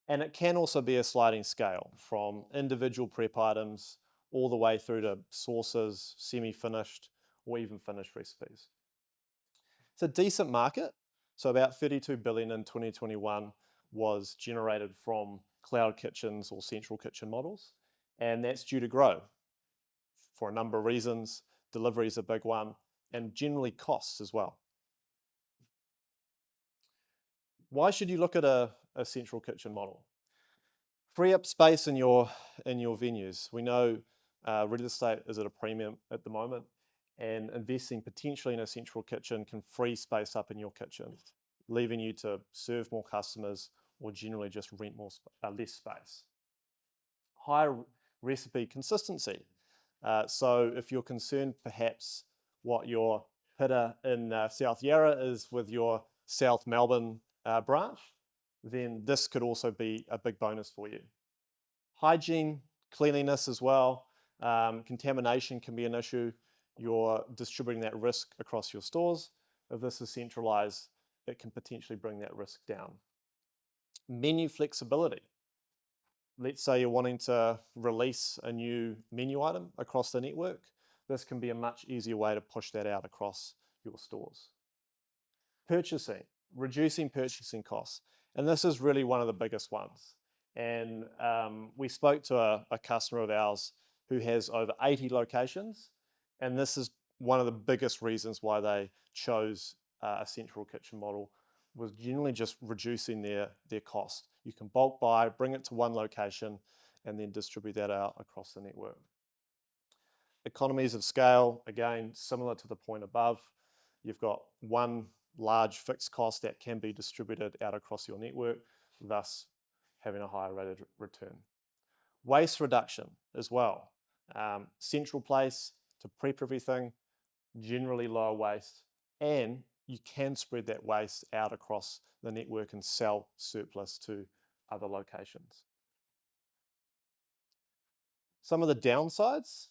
And it can also be a sliding scale from individual prep items all the way through to sauces, semi-finished, or even finished recipes. It's a decent market. So about 32 billion in 2021 was generated from cloud kitchens or central kitchen models. And that's due to grow for a number of reasons. Delivery is a big one, and generally costs as well. Why should you look at a central kitchen model? Free up space in your venues. We know real estate is at a premium at the moment, and investing potentially in a central kitchen can free space up in your kitchen, leaving you to serve more customers or generally just rent less space. Higher recipe consistency. So if you're concerned perhaps what your hitter in South Yarra is with your South Melbourne branch, then this could also be a big bonus for you. Hygiene, cleanliness as well. Contamination can be an issue. You're distributing that risk across your stores. If this is centralized, it can potentially bring that risk down. Menu flexibility. Let's say you're wanting to release a new menu item across the network. This can be a much easier way to push that out across your stores. Purchasing, reducing purchasing costs. And this is really one of the biggest ones. And we spoke to a customer of ours who has over 80 locations. And this is one of the biggest reasons why they chose a central kitchen model, was generally just reducing their cost. You can bulk buy, bring it to one location, and then distribute that out across the network. Economies of scale, again, similar to the point above. You've got one large fixed cost that can be distributed out across your network, thus having a higher rate of return. Waste reduction as well. Central place to prep everything, generally lower waste, and you can spread that waste out across the network and sell surplus to other locations. Some of the downsides,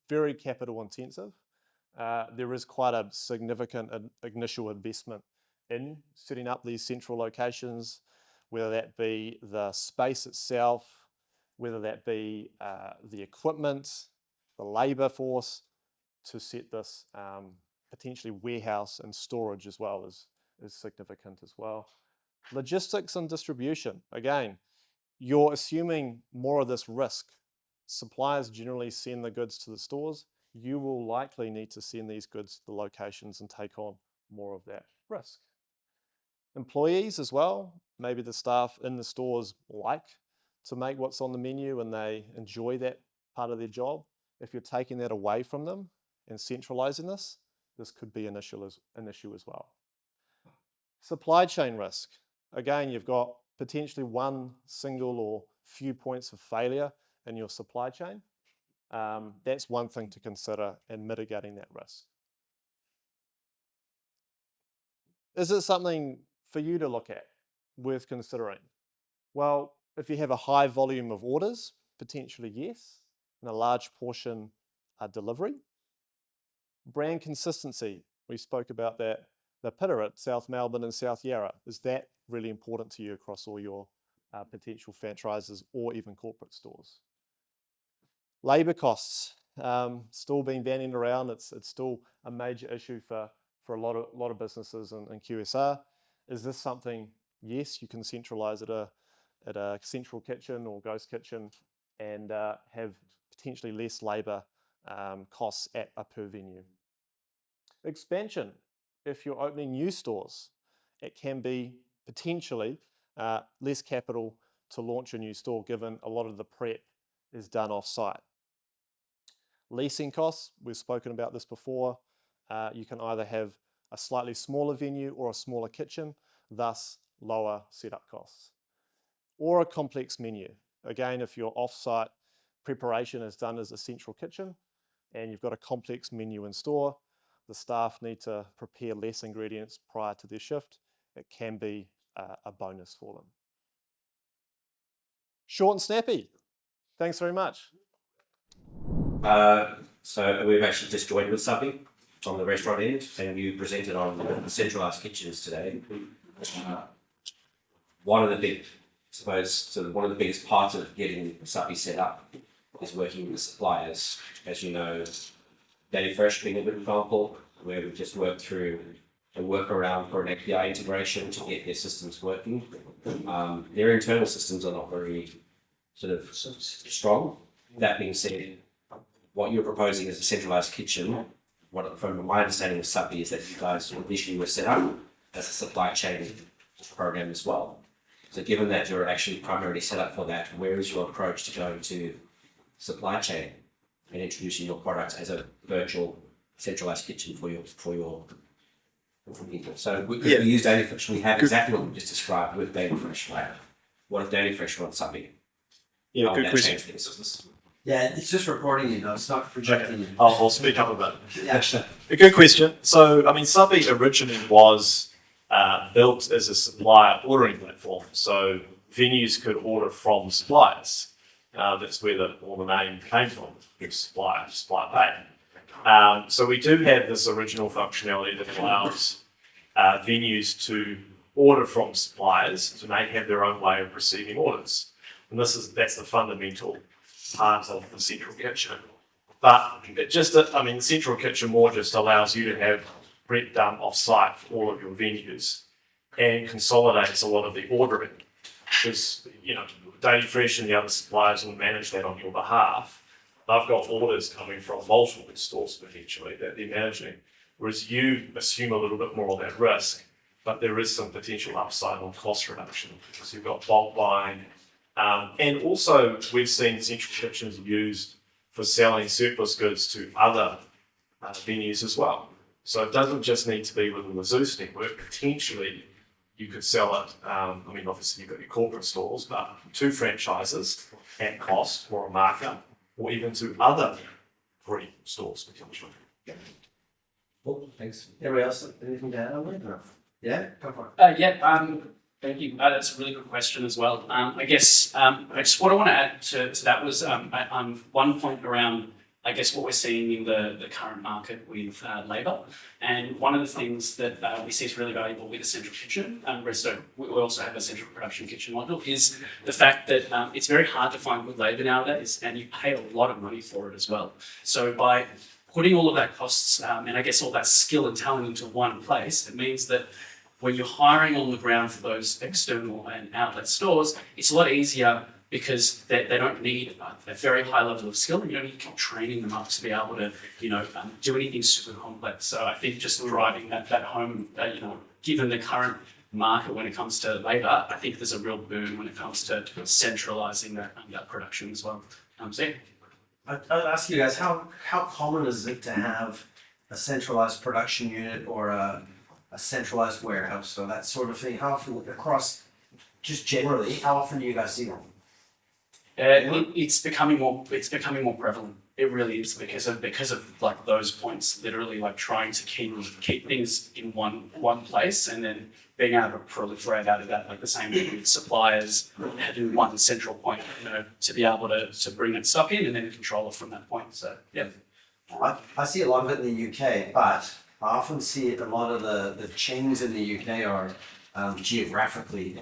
very capital intensive. There is quite a significant initial investment in setting up these central locations, whether that be the space itself, whether that be the equipment, the labor force to set this potentially warehouse and storage as well is significant as well. Logistics and distribution. Again, you're assuming more of this risk. Suppliers generally send the goods to the stores. You will likely need to send these goods to the locations and take on more of that risk. Employees as well, maybe the staff in the stores like to make what's on the menu and they enjoy that part of their job. If you're taking that away from them and centralizing this could be an issue as well. Supply chain risk. Again, you've got potentially one single or few points of failure in your supply chain. That's one thing to consider in mitigating that risk. Is it something for you to look at, worth considering? Well, if you have a high volume of orders, potentially yes, and a large portion are delivery. Brand consistency, we spoke about that, the pitter at South Melbourne and South Yarra. Is that really important to you across all your potential franchises or even corporate stores? Labour costs, still been bandied around. It's still a major issue for a lot of businesses in QSR. Is this something? Yes, you can centralise at a central kitchen or ghost kitchen and have potentially less labour costs at a per venue. Expansion. If you're opening new stores, it can be potentially less capital to launch a new store given a lot of the prep is done off-site. Leasing costs, we've spoken about this before. You can either have a slightly smaller venue or a smaller kitchen, thus lower setup costs. Or a complex menu. Again, if your off-site preparation is done as a central kitchen and you've got a complex menu in store, the staff need to prepare less ingredients prior to their shift. It can be a bonus for them. Short and snappy. Thanks very much. So we've actually just joined with Suppy on the restaurant end, and you presented on the centralised kitchens today. One of the biggest parts of getting Suppy set up is working with the suppliers. As you know, Daily Fresh being a good example, where we just worked through a workaround for an API integration to get their systems working. Their internal systems are not very sort of strong. That being said, what you're proposing as a centralised kitchen, from my understanding of Suppy, is that you guys initially were set up as a supply chain program as well. So given that you're actually primarily set up for that, where is your approach to going to supply chain and introducing your products as a virtual centralised kitchen for your people? So we use Daily Fresh. We have exactly what we just described with Daily Fresh. Right? What if Daily Fresh wants Suppy? Yeah, good question. Yeah, it's just recording, it's not projecting. Okay. I'll speak up a bit. Yeah. A good question. So, I mean, Suppy originally was built as a supplier ordering platform. So venues could order from suppliers. That's where all the name came from, supplier pay. So we do have this original functionality that allows venues to order from suppliers, and they have their own way of receiving orders. And that's the fundamental part of the central kitchen. But the central kitchen more just allows you to have prep done off-site for all of your venues and consolidates a lot of the ordering. Because, Daily Fresh and the other suppliers will manage that on your behalf. They've got orders coming from multiple stores potentially that they're managing, whereas you assume a little bit more of that risk, but there is some potential upside on cost reduction because you've got bulk buying. And also we've seen central kitchens used for selling surplus goods to other venues as well. So it doesn't just need to be within the Zeus network. Potentially you could sell it, obviously you've got your corporate stores, but to franchises at cost or a markup, or even to other free stores potentially. Cool, thanks. Everybody else, anything to add on that? Yeah, go for it. Thank you. That's a really good question as well. I guess what I want to add to that was one point around, I guess, what we're seeing in the current market with labour. And one of the things that we see is really valuable with a central kitchen, we also have a central production kitchen module, is the fact that it's very hard to find good labour nowadays, and you pay a lot of money for it as well. So by putting all of that costs and I guess all that skill and talent into one place, it means that when you're hiring on the ground for those external and outlet stores, it's a lot easier because they don't need a very high level of skill, and you don't need to keep training them up to be able to, do anything super complex. So I think just driving that home, given the current market when it comes to labour, I think there's a real boom when it comes to centralising that production as well. So yeah. I'll ask you guys, how common is it to have a centralized production unit or a centralized warehouse or that sort of thing? How often across, just generally, how often do you guys see them? It's becoming more prevalent. It really is because of like those points, literally like trying to keep things in one place and then being able to proliferate out of that, like the same thing with suppliers having one central point, to be able to bring that stock in and then control it from that point. So yeah. I see a lot of it in the UK, but I often see a lot of the chains in the UK are geographically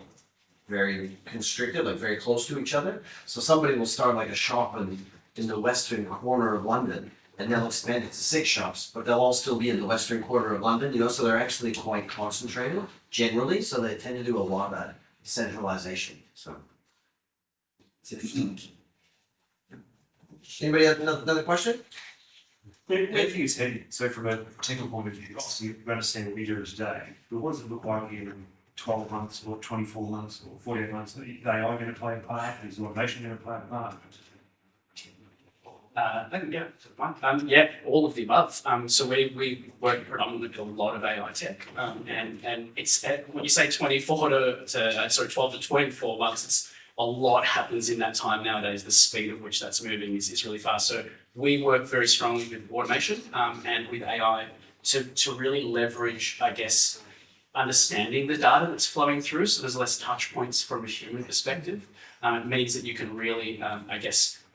very constricted, like very close to each other. So somebody will start like a shop in the western corner of London, and they'll expand it to 6 shops, but they'll all still be in the western corner of London, so they're actually quite concentrated generally, so they tend to do a lot of that centralization. So it's interesting. Anybody have another question? Where do you see, so from a technical point of view, obviously you understand what we do today, but what does it look like in 12 months or 24 months or 48 months? Are they all going to play a part? Is automation going to play a part? Yeah, all of the above. So we work predominantly with a lot of AI tech, and it's when you say 12 to 24 months, it's a lot happens in that time nowadays. The speed at which that's moving is really fast. So we work very strongly with automation and with AI to really leverage, I guess, understanding the data that's flowing through. So there's less touch points from a human perspective. It means that you can really,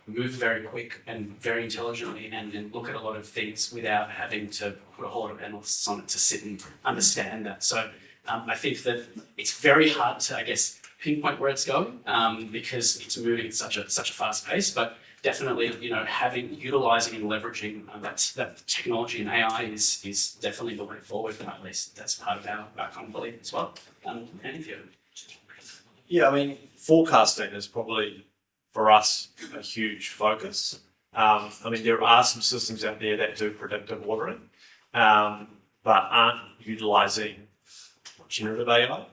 move very quick and very intelligently and look at a lot of things without having to put a whole lot of analysts on it to sit and understand that. So I think that it's very hard to, pinpoint where it's going because it's moving at such a fast pace, but definitely, utilizing and leveraging that technology and AI is definitely the way forward. At least that's part of our common belief as well. Yeah, I mean, forecasting is probably for us a huge focus. There are some systems out there that do predictive ordering, but aren't utilizing generative AI.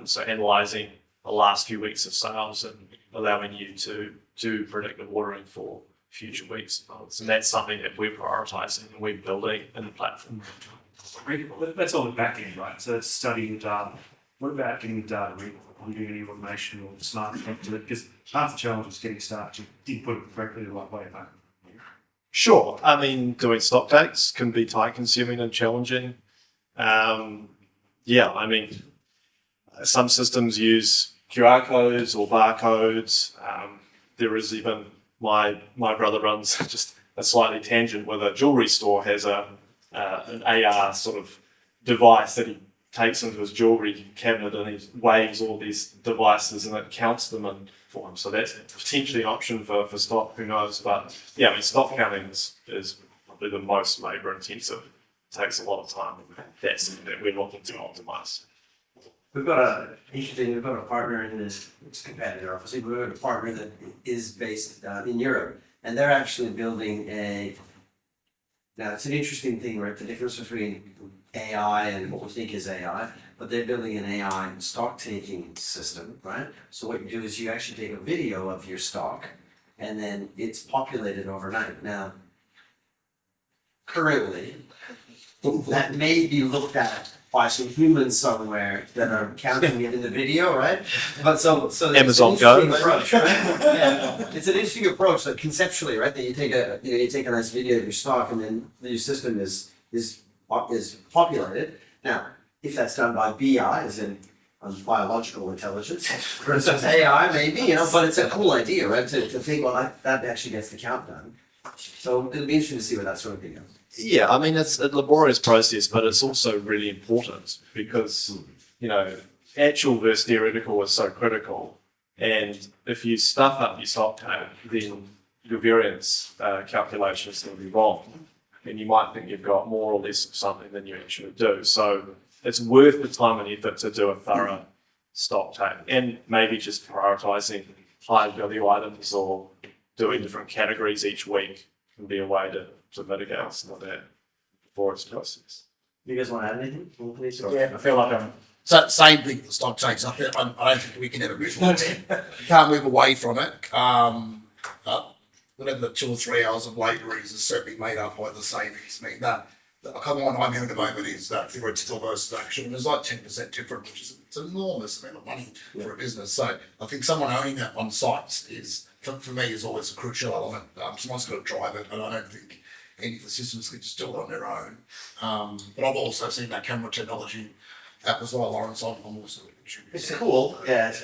So analyzing the last few weeks of sales and allowing you to do predictive ordering for future weeks and months. And that's something that we're prioritizing and we're building in the platform. That's all the back end, right? So it's studying data. What about getting the data ready? Are you doing any automation or smart to it? Because half the challenge is getting started. You didn't put it correctly the right way. Sure. Doing stock takes can be time consuming and challenging. Some systems use QR codes or barcodes. There is even my brother runs just a slightly tangent with a jewelry store has an AR sort of device that he takes into his jewelry cabinet and he waves all these devices and it counts them for him. So that's potentially an option for stock, who knows? But stock counting is probably the most labour intensive. It takes a lot of time. That's something that we're looking to optimise. We've got a partner in this competitor, obviously. We've got a partner that is based in Europe, and they're actually building now it's an interesting thing, right? The difference between AI and what we think is AI, but they're building an AI stock taking system, right? So what you do is you actually take a video of your stock and then it's populated overnight. Now, currently, that may be looked at by some humans somewhere that are counting it in the video, right? But so Amazon Go approach, right? Yeah, it's an interesting approach. So conceptually, right? That you take a nice video of your stock, and then your system is populated. Now, if that's done by BI, as in biological intelligence, versus AI, maybe, but it's a cool idea, right? To think, well, that actually gets the count done. So it'll be interesting to see where that sort of thing goes. Yeah, it's a laborious process, but it's also really important because, actual versus theoretical is so critical. And if you stuff up your stock count, then your variance calculations will be wrong. And you might think you've got more or less of something than you actually do. So it's worth the time and effort to do a thorough stock take, and maybe just prioritizing high value items or doing different categories each week can be a way to mitigate some of that forest process. You guys want to add anything? Please? Yeah. I feel like I'm So same thing with the stock takes. I don't think we can ever move from it. You can't move away from it. But whatever the 2 or 3 hours of labour is certainly made up by the savings. I mean, that come on, I'm here at the moment is that theoretical versus actual. There's like 10% difference, which is it's an enormous amount of money for a business. So I think someone owning that on site is, for me, is always a crucial element. Someone's got to drive it, and I don't think any of the systems can just do it on their own. But I've also seen that camera technology app as well, Lawrence. I'm also It's cool. Yeah, it's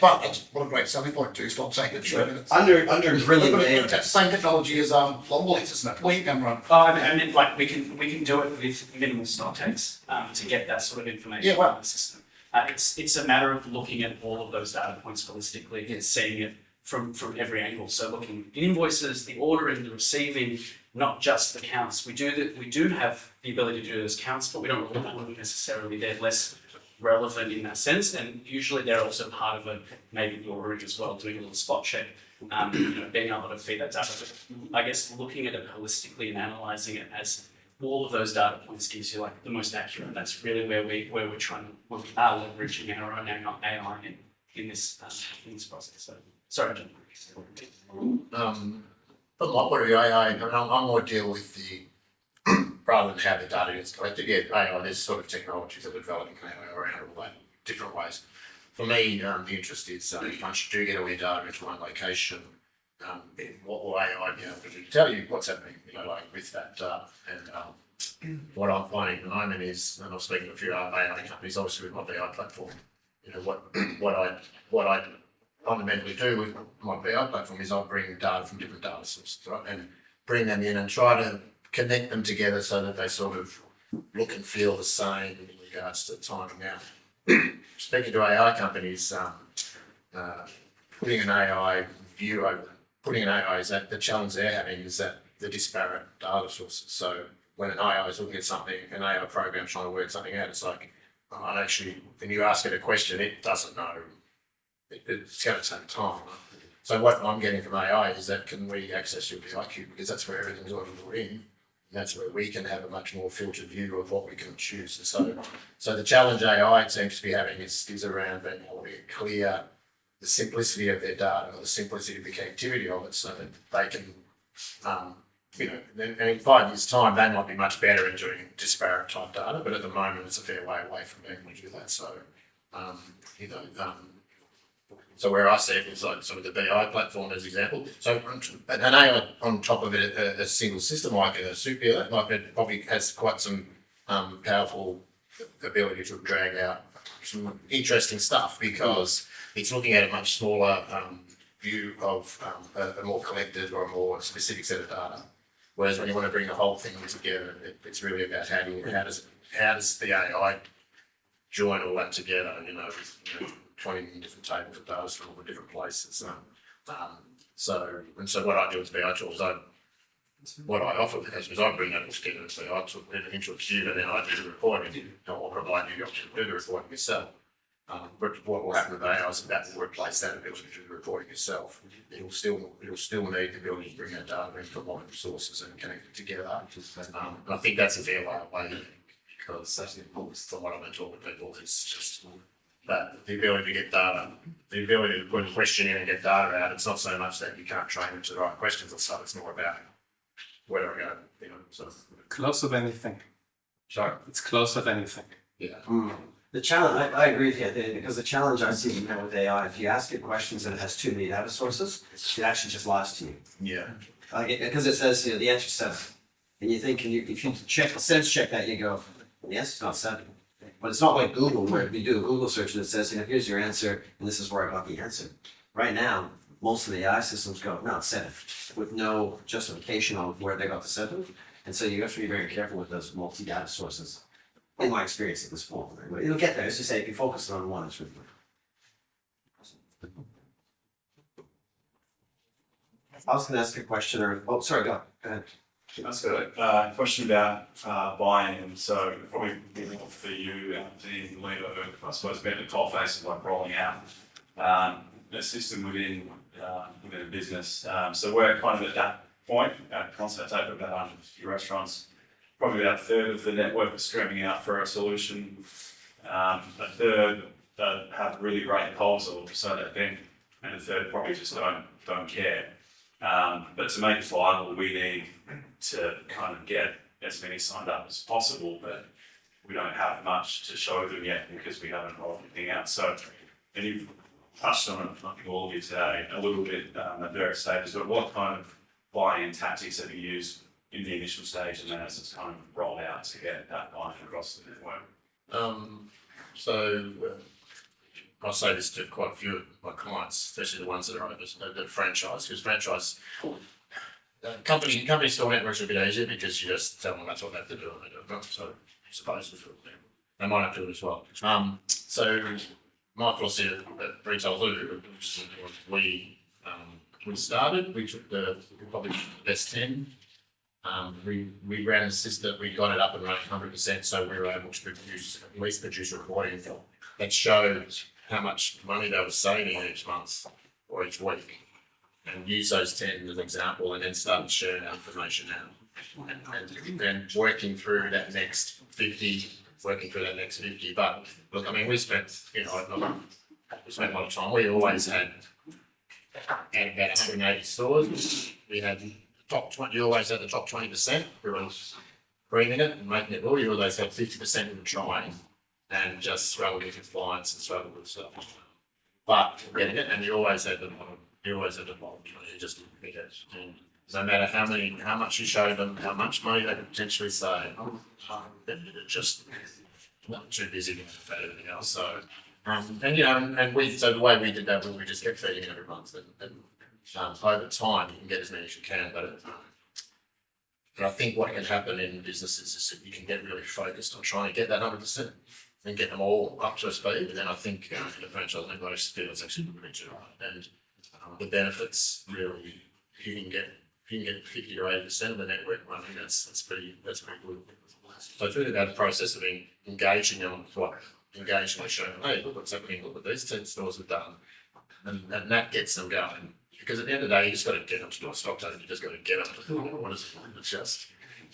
but it's what a great selling point too. Stop saying it 3 minutes. under grilling. It's the same technology as Longwallis, isn't it? We can run. Oh, I mean, like we can do it with minimal stock takes to get that sort of information Yeah, well. from the system. It's a matter of looking at all of those data points holistically and seeing it from every angle. So looking at invoices, the ordering, the receiving, not just the counts. We do have the ability to do those counts, but we don't really necessarily. They're less relevant in that sense, and usually they're also part of maybe the ordering as well, doing a little spot check, being able to feed that data. But I guess looking at it holistically and analysing it as all of those data points gives you like the most accurate. That's really where we're trying to leveraging our own AI in this process. So sorry, John. a lot more AI. I mean, I'm more deal with the rather than how the data gets collected. Yeah, AI. There's sort of technologies that are developing AI around all that different ways. For me, the interest is once you do get all your data into one location, what will AI be able to do to tell you what's happening, like with that data? And what I'm finding at the moment is, and I'm speaking to a few AI companies, obviously with my BI platform, what I fundamentally do with my BI platform is I bring data from different data sources, right, and bring them in and try to connect them together so that they sort of look and feel the same in regards to timing. Now, speaking to AI companies, putting an AI view over, putting an AI is that the challenge they're having is that the disparate data sources. So when an AI is looking at something, an AI program trying to work something out, it's like, when you ask it a question, it doesn't know. It's going to take time. So what I'm getting from AI is that can we access your BIQ, because that's where everything's already put in. That's where we can have a much more filtered view of what we can choose. So the challenge AI seems to be having is around being able to clear the simplicity of their data or the simplicity of the connectivity of it, so that they can, and in 5 years' time, they might be much better in doing disparate type data, but at the moment, it's a fair way away from being able to do that. So, so where I see it is like sort of the BI platform as an example. So an AI on top of it, a single system like a super, like it probably has quite some powerful ability to drag out some interesting stuff, because it's looking at a much smaller view of a more collected or a more specific set of data. Whereas when you want to bring the whole thing together, it's really about how does the AI join all that together, with 20 different tables of data from all the different places. So what I do with BI tools, what I offer the customers, I bring that all together. So I took it into a queue, and then I do the reporting, or provide you the option to do the reporting yourself. But what will happen with AI is that will replace that ability to do the reporting yourself. You'll still need the ability to bring that data in from multiple sources and connect it together. And I think that's a fair way, because that's from what I've been talking to people. It's just that the ability to get data, the ability to put a question in and get data out. It's not so much that you can't train it to the right questions and stuff. It's more about where do I go, So Close of anything. sorry, It's close of anything. yeah. The challenge, I agree with you, because the challenge I see now with AI, if you ask it questions and it has too many data sources, it actually just lies to you. Yeah. Because it says, the answer's 7. And you think, if you sense check that, you go, yes, it's not 7. But it's not like Google, where if you do a Google search and it says, here's your answer, and this is where I got the answer. Right now, most of the AI systems go, no, it's 7, with no justification on where they got the 7. And so you have to be very careful with those multi-data sources, in my experience at this point. It'll get there. As you say, if you focus on one, it's really good. I was going to ask a question, sorry, go ahead. That's good. Question about buying. So probably more for you, Anthony and Leo, I suppose, about the top face of like rolling out a system within a business. So we're kind of at that point, at concept over about 150 restaurants. Probably about a third of the network is streaming out for a solution. A third have really great calls, or so they think, and a third probably just don't care. But to make it viable, we need to kind of get as many signed up as possible, but we don't have much to show them yet because we haven't rolled anything out. So, and you've touched on it, I think all of you today, a little bit at various stages, but what kind of buy-in tactics have you used in the initial stage and then as it's kind of rolled out to get that buy-in across the network? I say this to quite a few of my clients, especially the ones that are over the franchise, because franchise company store networks are a bit easier because you just tell them that's what they have to do and they do it. So you're supposed to do it. They might have to do it as well. So my philosophy at Retail Lou was we started, we took probably the best 10. We ran a system, we got it up and running 100%, so we were able to at least produce reporting that showed how much money they were saving each month or each week, and use those 10 as an example, and then start sharing that information out, and then working through that next 50. But look, I mean, we spent a lot of time. We always had about 180 stores. We had top 20. You always had the top 20%. We were bringing it and making it well. You always had 50% in the trying and just struggled with compliance and struggled with stuff. But getting it, and you always had the bottom. You just didn't get it. And no matter how much you showed them, how much money they could potentially save, they're just not too busy about everything else. So, so the way we did that was we just kept feeding it every month, and over time you can get as many as you can. But I think what can happen in businesses is that you can get really focused on trying to get that 100% and get them all up to speed. And then I think for the franchise network, it's actually really good. And the benefits really, if you can get 50 or 80% of the network running, that's pretty good. So it's really about the process of engaging them, engaging with showing them, hey, look what's happening, look what these 10 stores have done, and that gets them going. Because at the end of the day, you just got to get them to do a stock take. You just got to get them to what is it? It's just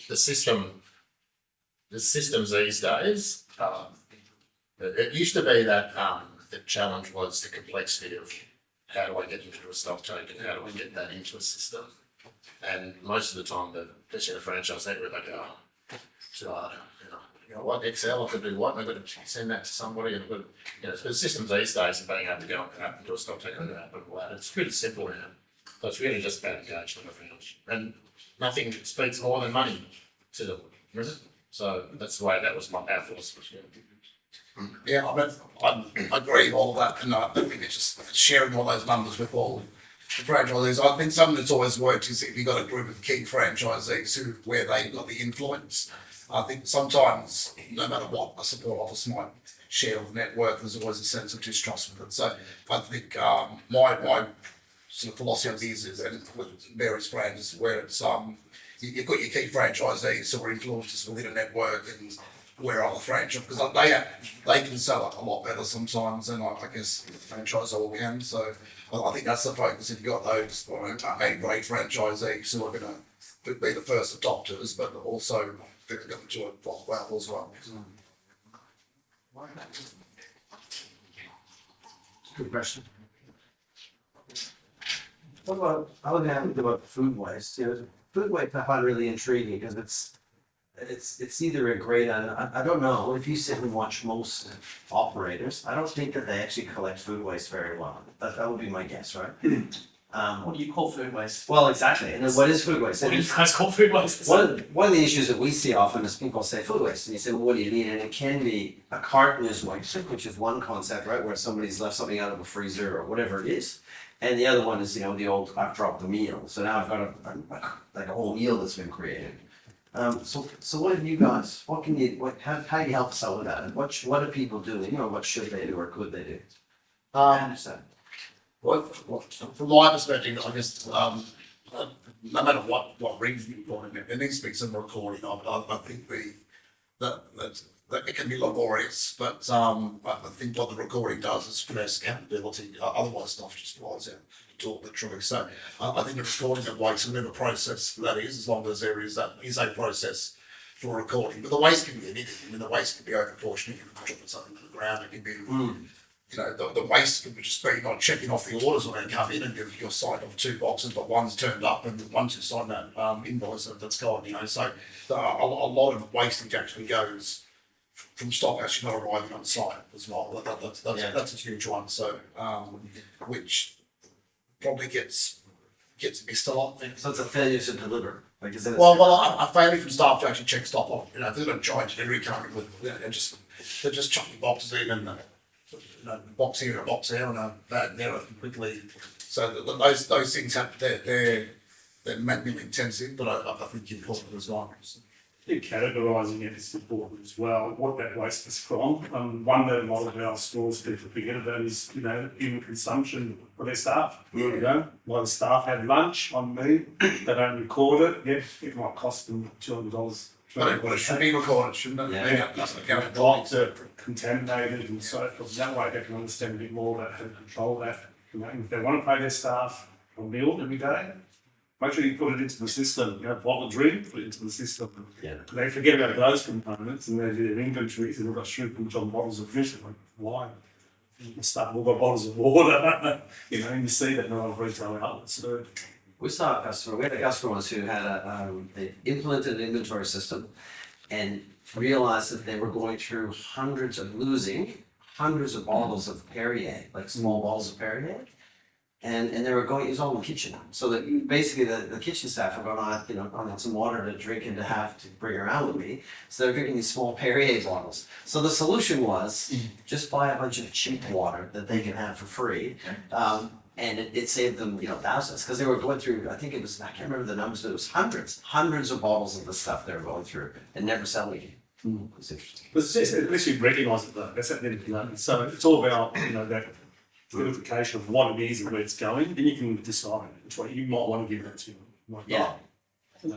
the system. The systems these days. It used to be that the challenge was the complexity of how do I get them to do a stock take and how do I get that into a system. And most of the time, especially the franchise network, they go, it's hard. You know what, Excel, I could do what, and I've got to send that to somebody, and I've got to, so the systems these days are being able to go and do a stock take and do that, but it's pretty simple now. So it's really just about engagement, I think. And nothing speaks more than money to them, isn't it? So that's the way that was our philosophy. Yeah, I agree with all of that, and I think it's just sharing all those numbers with all the franchisees. I think something that's always worked is if you've got a group of key franchisees where they've got the influence. I think sometimes, no matter what a support office might share with the network, there's always a sense of distrust with it. So I think my sort of philosophy is and with various brands where it's you've got your key franchisees who are influencers within a network and where other franchises, because they can sell it a lot better sometimes than I guess franchisor can. So I think that's the focus. If you've got those great franchisees who are going to be the first adopters, but also they're going to do it well as well. Good question. What about, I was going to think about food waste. Food waste I find really intriguing because it's either a great, I don't know, if you sit and watch most operators, I don't think that they actually collect food waste very well. That would be my guess, right? What do you call food waste? Well, exactly. And then what is food waste? What do you guys call food waste? One of the issues that we see often is people say food waste, and you say, well, what do you mean? And it can be a carton is waste, which is one concept, right? Where somebody's left something out of a freezer or whatever it is. And the other one is, the old, I've dropped the meal. So now I've got a whole meal that's been created. So what have you guys, how do you help us out with that? And what do people do? What should they do or could they do? Well, from my perspective, I guess no matter what rings you put in it, there needs to be some recording of it. I think that it can be laborious, but I think what the recording does is stress accountability. Otherwise, stuff just flies out to all the truth. So I think a recording of waste, whatever process that is, as long as there is a process for recording. But the waste can be anything. I mean, the waste can be over proportionate. You can drop something to the ground. It can be, you know, the waste can be just be not checking off the orders when they come in, and you're signed off 2 boxes, but one's turned up and one's just signed that invoice that's gone. You know, so a lot of wastage actually goes from stock actually not arriving on site as well. That's a huge one. So which probably gets missed a lot. So it's a failure to deliver. Like, is it Well, I failure from staff to actually check stock off. You know, if they've got a giant delivery company with, they're just chucking boxes in and box here, a box there, and there quickly. So those things happen. They're manually intensive, but I think important as well. I think categorising it is important as well, what that waste is from. One that a lot of our stores people forget about is, you know, human consumption for their staff. You know, a lot of staff have lunch on me, they don't record it, it might cost them $200. But it should be recorded, shouldn't it? Yeah. Drops are contaminated and so forth. That way they can understand a bit more about how to control that. You know, if they want to pay their staff a meal every day, make sure you put it into the system. You know, bottle of drink, put it into the system. Yeah. They forget about those components and they do their inventories and they've got shrinkage on bottles of fish. Like, why? The stuff all got bottles of water. You know, and you see that in a lot of retail outlets. So We saw a customer. We had a customer once who had they implemented an inventory system, and realized that they were going through losing hundreds of bottles of Perrier, like small bottles of Perrier, and they were going. It was all in the kitchen, so that basically the kitchen staff were going, I want some water to drink and to have to bring around with me. So they're drinking these small Perrier bottles. So the solution was just buy a bunch of cheap water that they can have for free. And it saved them, thousands, because they were going through, I can't remember the numbers, but it was hundreds of bottles of the stuff they were going through and never selling it. It's interesting. but it's just, at least you recognise it though. That's at the end of the day. So it's all about, that identification of what it is and where it's going. Then you can decide which way you might want to give that to. Yeah.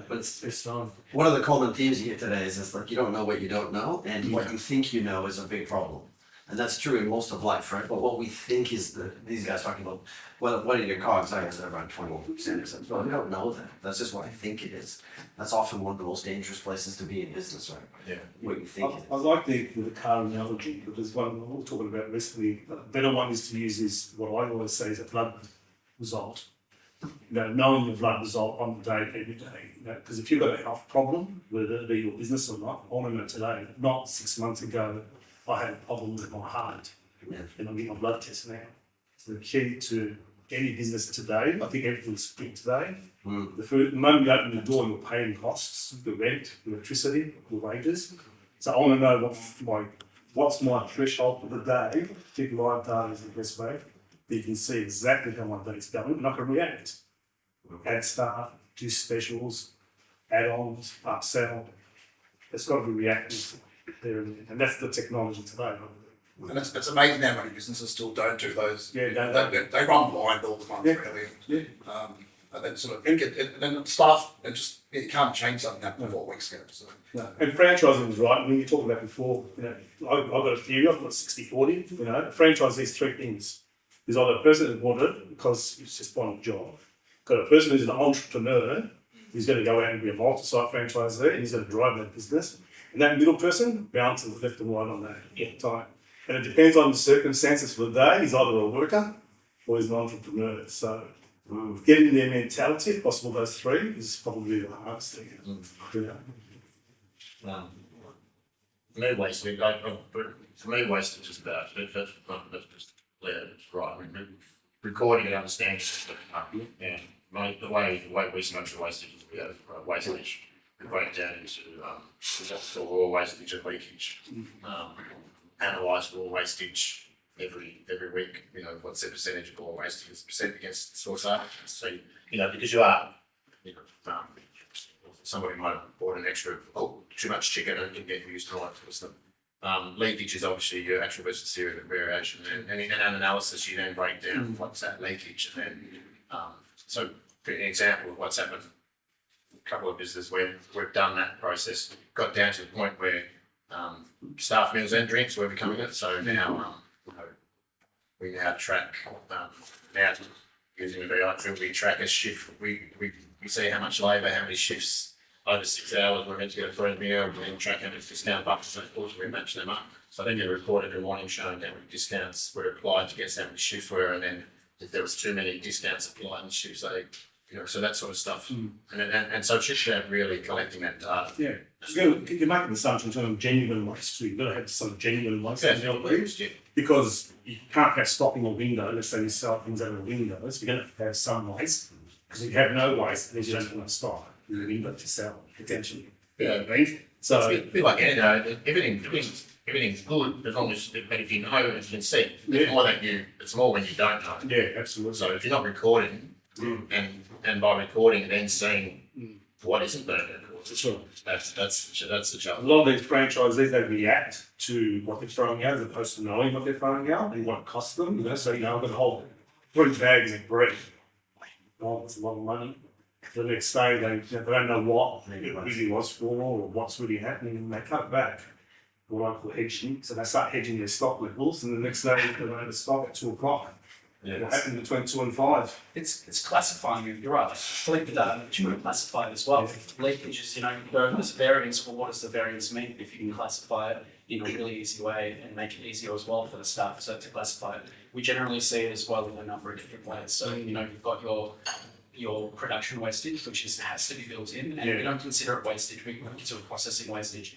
But it's One of the common themes you hear today is this, like, you don't know what you don't know, and what you think you know is a big problem. And that's true in most of life, right? But what we think is these guys talking about, well, what are your COGS? I guess they're around 21% or something. Well, we don't know that. That's just what I think it is. That's often one of the most dangerous places to be in business, right? Yeah. What you think it is. I like the car analogy, because one we were talking about recently. A better one is to use is what I always say is a blood result. Knowing your blood result on the day, every day. Because if you've got a health problem, whether it be your business or not, I want to know today, not 6 months ago, I had a problem with my heart, and I'm getting my blood test now. So the key to any business today, I think everything's quick today. The moment you open the door, you're paying costs, the rent, the electricity, the wages. So I want to know what's my threshold for the day. Keep live data is the best way. You can see exactly how my day's going, and I can react. Add staff, do specials, add-ons, upsell. It's got to be reactive there, and that's the technology today. And it's amazing how many businesses still don't do those. Yeah, They run blind all the time, really. Yeah. And then sort of and then the staff, you can't change something that 4 weeks ago. So. No. And franchising is right. When you talked about before, I've got a theory. I've got 60-40. A franchise these 3 things. There's either a person that wanted it because it's just one job. Got a person who's an entrepreneur. He's going to go out and be a multi-site franchisee, and he's going to drive that business. And that middle person bounces left and right on that all the time. And it depends on the circumstances for the day. He's either a worker or he's an entrepreneur. So getting their mentality, if possible, those 3 is probably the hardest thing. For me, wastage is just about that's just right. Recording and understanding and the way we structure wastage is we have wastage. We break it down into raw wastage and leakage. Analyse raw wastage every week. What's the percentage of raw wastage is percent against source average. So because you are, somebody might have bought an extra too much chicken and didn't get used to all that sort of stuff. Leakage is obviously your actual versus theory of variation, and in an analysis you then break down what's that leakage, and then so for an example of what's happened. A couple of businesses where we've done that process, got down to the point where staff meals and drinks were becoming it. So now we now track now using the VI tool, we track a shift. We see how much labour, how many shifts over 6 hours we're meant to get a free meal, and then track how many discount bucks, and of course we match them up. So then you report every morning showing how many discounts were applied to guess how many shifts were, and then if there was too many discounts applied in shifts, so that sort of stuff. And so shift lab really collecting that data. Yeah. You're making the assumption in terms of genuine waste too. You've got to have some genuine waste in the LPs, because you can't have stock in a window. Let's say you sell things out of windows, you're going to have some waste, because if you have no waste, then you don't have enough stock in the window to sell, potentially. You know what I mean? So It's a bit like everything's good as long as, but if you know and you can see, it's more when you don't know. yeah, absolutely. So if you're not recording, and by recording and then seeing what isn't being recorded, That's right. that's the A challenge. lot of these franchisees, they react to what they're throwing out as opposed to knowing what they're throwing out and what it costs them. So I'm going to hold 3 bags of bread. Oh, that's a lot of money. The next day, they don't know what it really was for or what's really happening, and they cut it back. What I call hedging. So they start hedging their stock levels, and the next day they don't have the stock at 2 o'clock. Yeah. What happened between 2 and 5? It's classifying it. You're right. Like collect the data, but you want to classify it as well. Leakages, you go, there's a variance. Well, what does the variance mean? If you can classify it in a really easy way and make it easier as well for the staff, so to classify it, we generally see it as well in a number of different ways. So you've got your production wastage, which has to be built in, and we don't consider it wastage. We consider it processing wastage.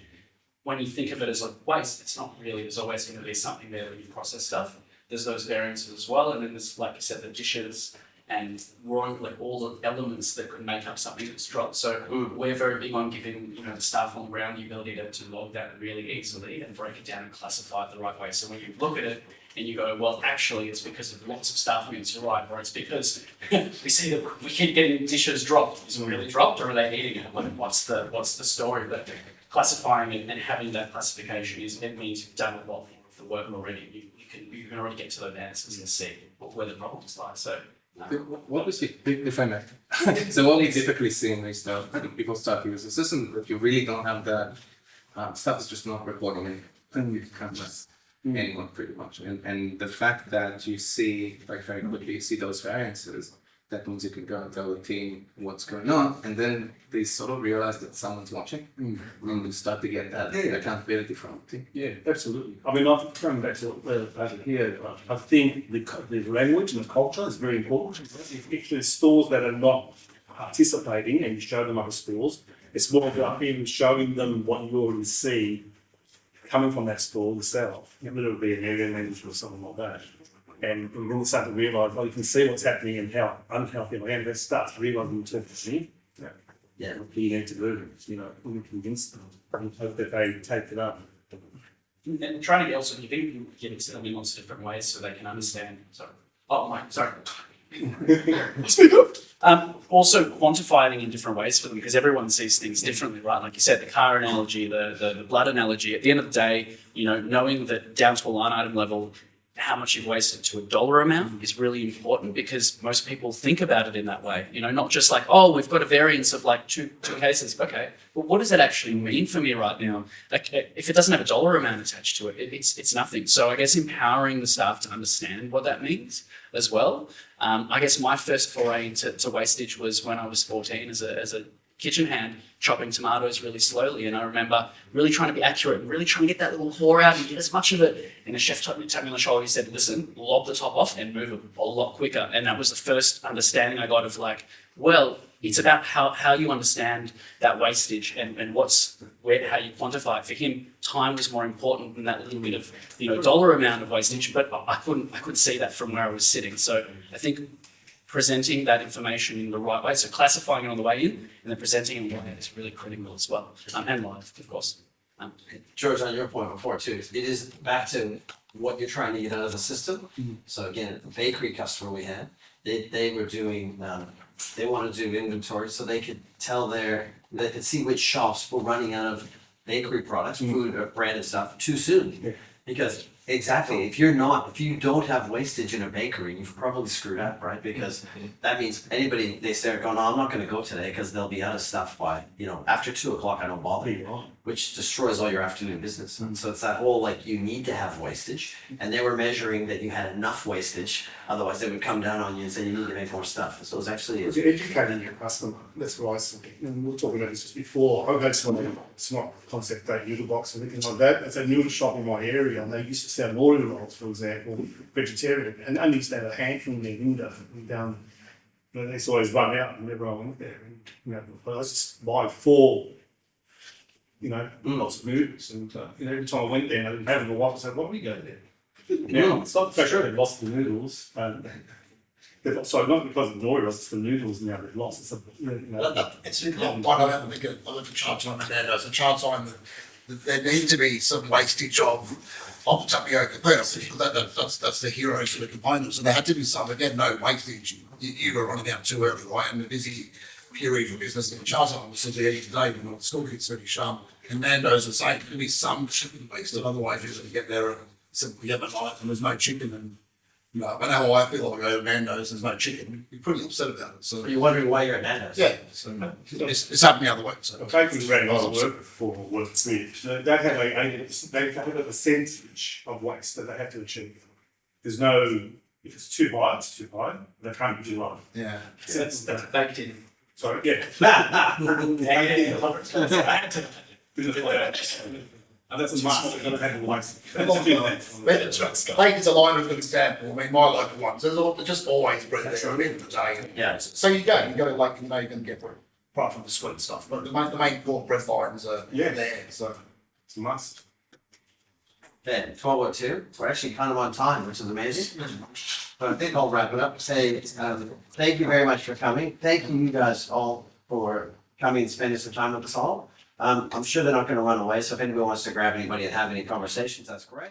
When you think of it as like waste, it's not really. There's always going to be something there when you process stuff. There's those variances as well, and then there's, like you said, the dishes and all the elements that could make up something that's dropped. So we're very big on giving the staff on the ground the ability to log that really easily and break it down and classify it the right way. So when you look at it and you go, well, actually, it's because of lots of staff meals, you're right, or it's because we see that we keep getting dishes dropped. Is it really dropped, or are they eating it? Like, what's the story? But classifying it and having that classification it means you've done a lot of the work already. You can already get to those answers and see where the problems lie. So, what was it, if I may? So what we typically see in these stuff, people start to use the system, if you really don't have that, stuff is just not reporting it, then you can't trust anyone pretty much. And the fact that you see, like very quickly, you see those variances, that means you can go and tell the team what's going on, and then they sort of realize that someone's watching, and you start to get that accountability from the team. Yeah, absolutely. I mean, coming back to here, I think the language and the culture is very important. If there's stores that are not participating and you show them other stores, it's more about even showing them what you already see coming from that store yourself. Whether it be an area manager or something like that. And when they start to realise, you can see what's happening and how unhealthy I am, they start to realise in terms of me. Yeah, what you need to do, convince them and hope that they take it up. and trying to get also getting them in lots of different ways so they can understand. Sorry. Speak up. Also quantifying in different ways for them, because everyone sees things differently, right? Like you said, the car analogy, the blood analogy. At the end of the day, knowing that down to a line item level, how much you've wasted to a dollar amount is really important, because most people think about it in that way. Not just like, oh, we've got a variance of like two cases. Okay, but what does that actually mean for me right now? Like, if it doesn't have a dollar amount attached to it, it's nothing. So I guess empowering the staff to understand what that means as well. I guess my first foray into wastage was when I was 14 as a kitchen hand, chopping tomatoes really slowly. And I remember really trying to be accurate and really trying to get that little core out and get as much of it. And the chef tapped me on the shoulder. He said, listen, lob the top off and move it a lot quicker. And that was the first understanding I got of like, well, it's about how you understand that wastage and how you quantify it. For him, time was more important than that little bit of dollar amount of wastage. But I couldn't see that from where I was sitting. So I think presenting that information in the right way, so classifying it on the way in and then presenting it in the way is really critical as well, and live, of course. George, on your point before too, it is back to what you're trying to get out of the system. So again, the bakery customer we had, they were doing, they wanted to do inventory so they could they could see which shops were running out of bakery products, food or branded stuff too soon. Because Exactly. If you don't have wastage in a bakery, you've probably screwed up, right? Because that means anybody, they start going, oh, I'm not going to go today because they'll be out of stuff by, after 2 o'clock, I don't bother you, which destroys all your afternoon business. And so it's that whole, you need to have wastage. And they were measuring that you had enough wastage. Otherwise they would come down on you and say, you need to make more stuff. So it was actually... You're educating your customer. That's what I was thinking. And we were talking about this just before. I go to it's not Concept Day noodle box or anything like that. It's a noodle shop in my area, and they used to sell noodle rolls, for example, vegetarian, and only used to have a handful in their window. And they used to always run out whenever I went there. And, but I just buy 4, lots of noodles. And every time I went there and I didn't have them, I said, why don't we go there? Now, it's not for sure they've lost the noodles. So not because of the noodles, it's the noodles now they've lost. It's I look at child time and Nando's. A child time that there need to be some wastage of tapioca pearls. That's the heroes of the components. And there had to be some, again, no wastage. You were running out too early, right? And a busy period for business. And child time was simply eating today when the school kids finish. And Nando's was saying there could be some chicken wasted, otherwise you're going to get there and simply have a night and there's no chicken. And I know how I feel like I go to Nando's, there's no chicken. You're pretty upset about it. So Are you wondering why you're at Nando's? yeah, so it's happening the other way. So Bakeries around I work for work with, they have a percentage of waste that they have to achieve. There's no, if it's too high, it's too high. They can't be too low. yeah. So That's baked in. sorry, yeah. And that's a must. They've got to handle waste. Bakers are line a good example. I mean, my local ones, they're just always bread there at the end of the day. Yeah. So you go, you're going to get bread, apart from the sweet stuff. But the main core bread lines are there. So It's a must. Okay, 12:02. We're actually kind of on time, which is amazing. But I think I'll wrap it up. Say thank you very much for coming. Thank you guys all for coming and spending some time with us all. I'm sure they're not going to run away, so if anybody wants to grab anybody and have any conversations, that's great.